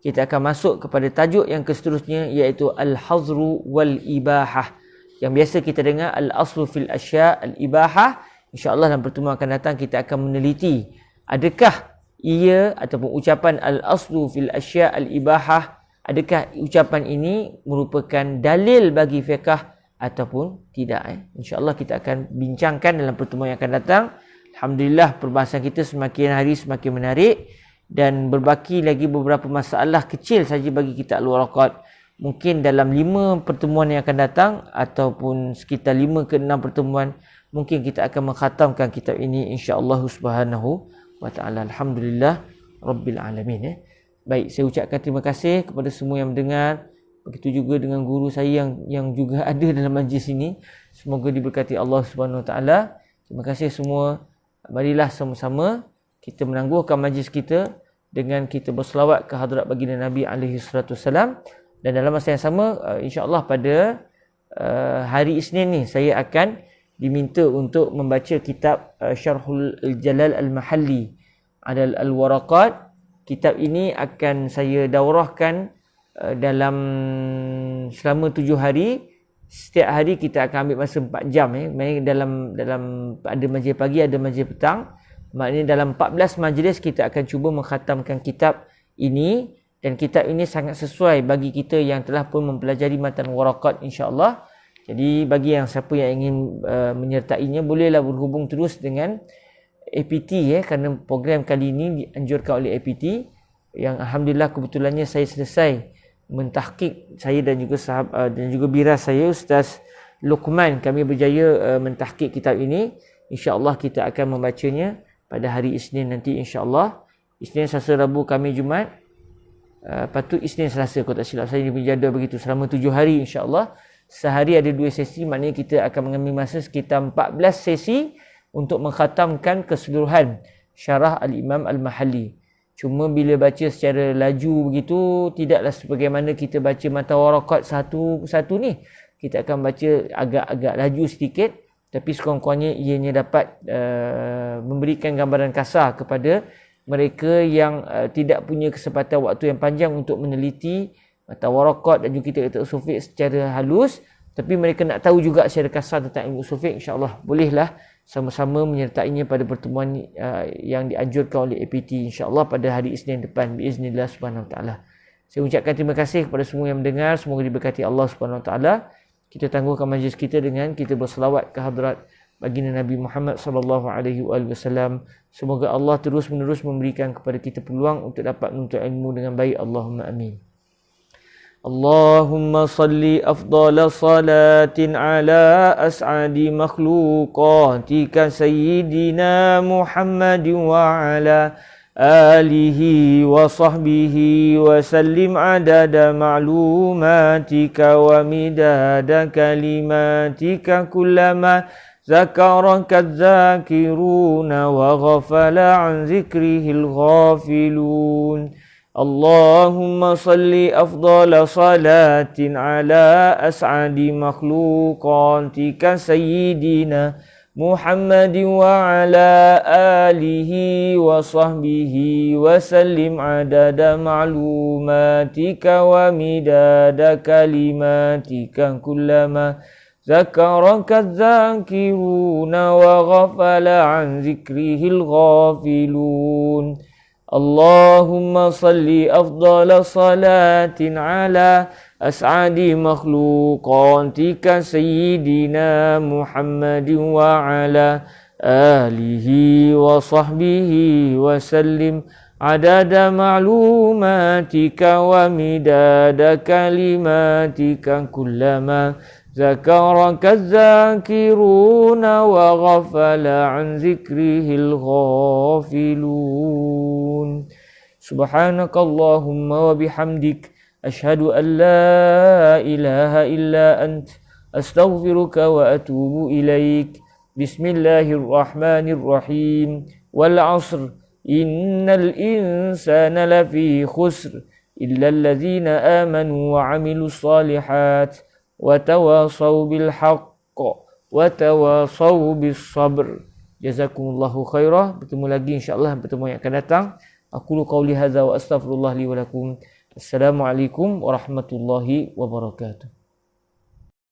kita akan masuk kepada tajuk yang seterusnya, iaitu al-hazru wal ibahah. Yang biasa kita dengar al-aslu fil asya' al-ibahah, InsyaAllah dalam pertemuan akan datang kita akan meneliti adakah ia ataupun ucapan al-aslu fil asya' al-ibahah, adakah ucapan ini merupakan dalil bagi fiqh ataupun tidak. InsyaAllah kita akan bincangkan dalam pertemuan yang akan datang. Alhamdulillah perbahasan kita semakin hari semakin menarik dan berbaki lagi beberapa masalah kecil saja bagi kita al-waraqat. Mungkin dalam 5 pertemuan yang akan datang ataupun sekitar 5 ke 6 pertemuan mungkin kita akan mengkhatamkan kitab ini insya-Allah subhanahu wa ta'ala. Alhamdulillah Rabbil Alamin. Baik, saya ucapkan terima kasih kepada semua yang mendengar. Begitu juga dengan guru saya yang juga ada dalam majlis ini. Semoga diberkati Allah Subhanahu Wa Taala. Terima kasih semua. Marilah sama-sama kita menangguhkan majlis kita dengan kita berselawat ke hadrat baginda Nabi alaihi salatu wasalam. Dan dalam masa yang sama, insya-Allah pada hari Isnin ni saya akan diminta untuk membaca kitab Syarhul Jalal Al-Mahalli Adal Al-Waraqat. Kitab ini akan saya daurahkan dalam selama 7 hari. Setiap hari kita akan ambil masa 4 jam. Dalam ada majlis pagi, ada majlis petang. Maknanya dalam 14 majlis kita akan cuba mengkhatamkan kitab ini. Dan kitab ini sangat sesuai bagi kita yang telah pun mempelajari matan waraqat insya-Allah. Jadi bagi yang siapa yang ingin menyertainya, bolehlah berhubung terus dengan APT kerana program kali ini dianjurkan oleh APT yang alhamdulillah kebetulannya saya selesai mentahqiq, saya dan juga dan juga biras saya Ustaz Luqman, kami berjaya mentahqiq kitab ini. Insya-Allah kita akan membacanya pada hari Isnin nanti insya-Allah. Isnin, Selasa, Rabu, Khamis, Jumaat. Patut Isnin, Selasa kalau tak silap saya, ni berjadual begitu selama 7 hari insya-Allah. Sehari ada 2 sesi, maknanya kita akan mengambil masa sekitar 14 sesi untuk mengkhatamkan keseluruhan syarah Al-Imam Al-Mahalli. Cuma bila baca secara laju begitu, tidaklah sebagaimana kita baca matan waraqat satu-satu ni. Kita akan baca agak-agak laju sedikit, tapi sekurang-kurangnya ianya dapat memberikan gambaran kasar kepada mereka yang tidak punya kesempatan waktu yang panjang untuk meneliti matan waraqat dan juga kitab usul fiqh secara halus, tapi mereka nak tahu juga secara kasar tentang ilmu usul fiqh, insya-Allah bolehlah sama-sama menyertainya pada pertemuan yang dianjurkan oleh APT insya-Allah pada hari Isnin depan biiznillah subhanahu wa taala. Saya ucapkan terima kasih kepada semua yang mendengar, semoga diberkati Allah Subhanahu wa taala. Kita tangguhkan majlis kita dengan kita berselawat ke hadrat baginda Nabi Muhammad sallallahu alaihi wasallam. Semoga Allah terus menerus memberikan kepada kita peluang untuk dapat menuntut ilmu dengan baik. Allahumma amin. Allahumma salli afdala salatin ala as'adi makhluqatika sayyidina Muhammadin wa ala alihi wa sahbihi wa sallim adada ma'lumatika wa midada kalimatika kullama zakaraka dzakiruna wa ghafala an zikrihil ghafilun. Allahumma salli afdala salatin ala as'adi makhluqatika sayyidina Muhammadin wa ala alihi wa sahbihi wa sallim adada ma'lumatika wa midada kalimatika kullama zakaraka dzakiruna wa ghafala an zikrihil ghafilun. Allahumma salli afdala salatin ala as'adi makhluqatika sayyidina Muhammadin wa ala alihi wa sahbihi wa sallim adada ma'lumatika wa midada kalimatika kullama zakaraka dzakiruna wa ghafala an zikrihil ghafilun. Subhanakallahumma wa bihamdik ashhadu an la ilaha illa ant astaghfiruka wa atubu ilaik. Bismillahirrahmanirrahim. Wal 'asr innal insana lafi khusr illa alladhina amanu wa 'amilus salihat wa tawasaw bil haqq wa tawasaw bis sabr. Jazakumullahu khairah. Bertemu lagi insya-Allah pertemuan yang akan datang. Aku qauli hadza wa astaghfirullah li wa lakum. Assalamualaikum warahmatullahi wabarakatuh.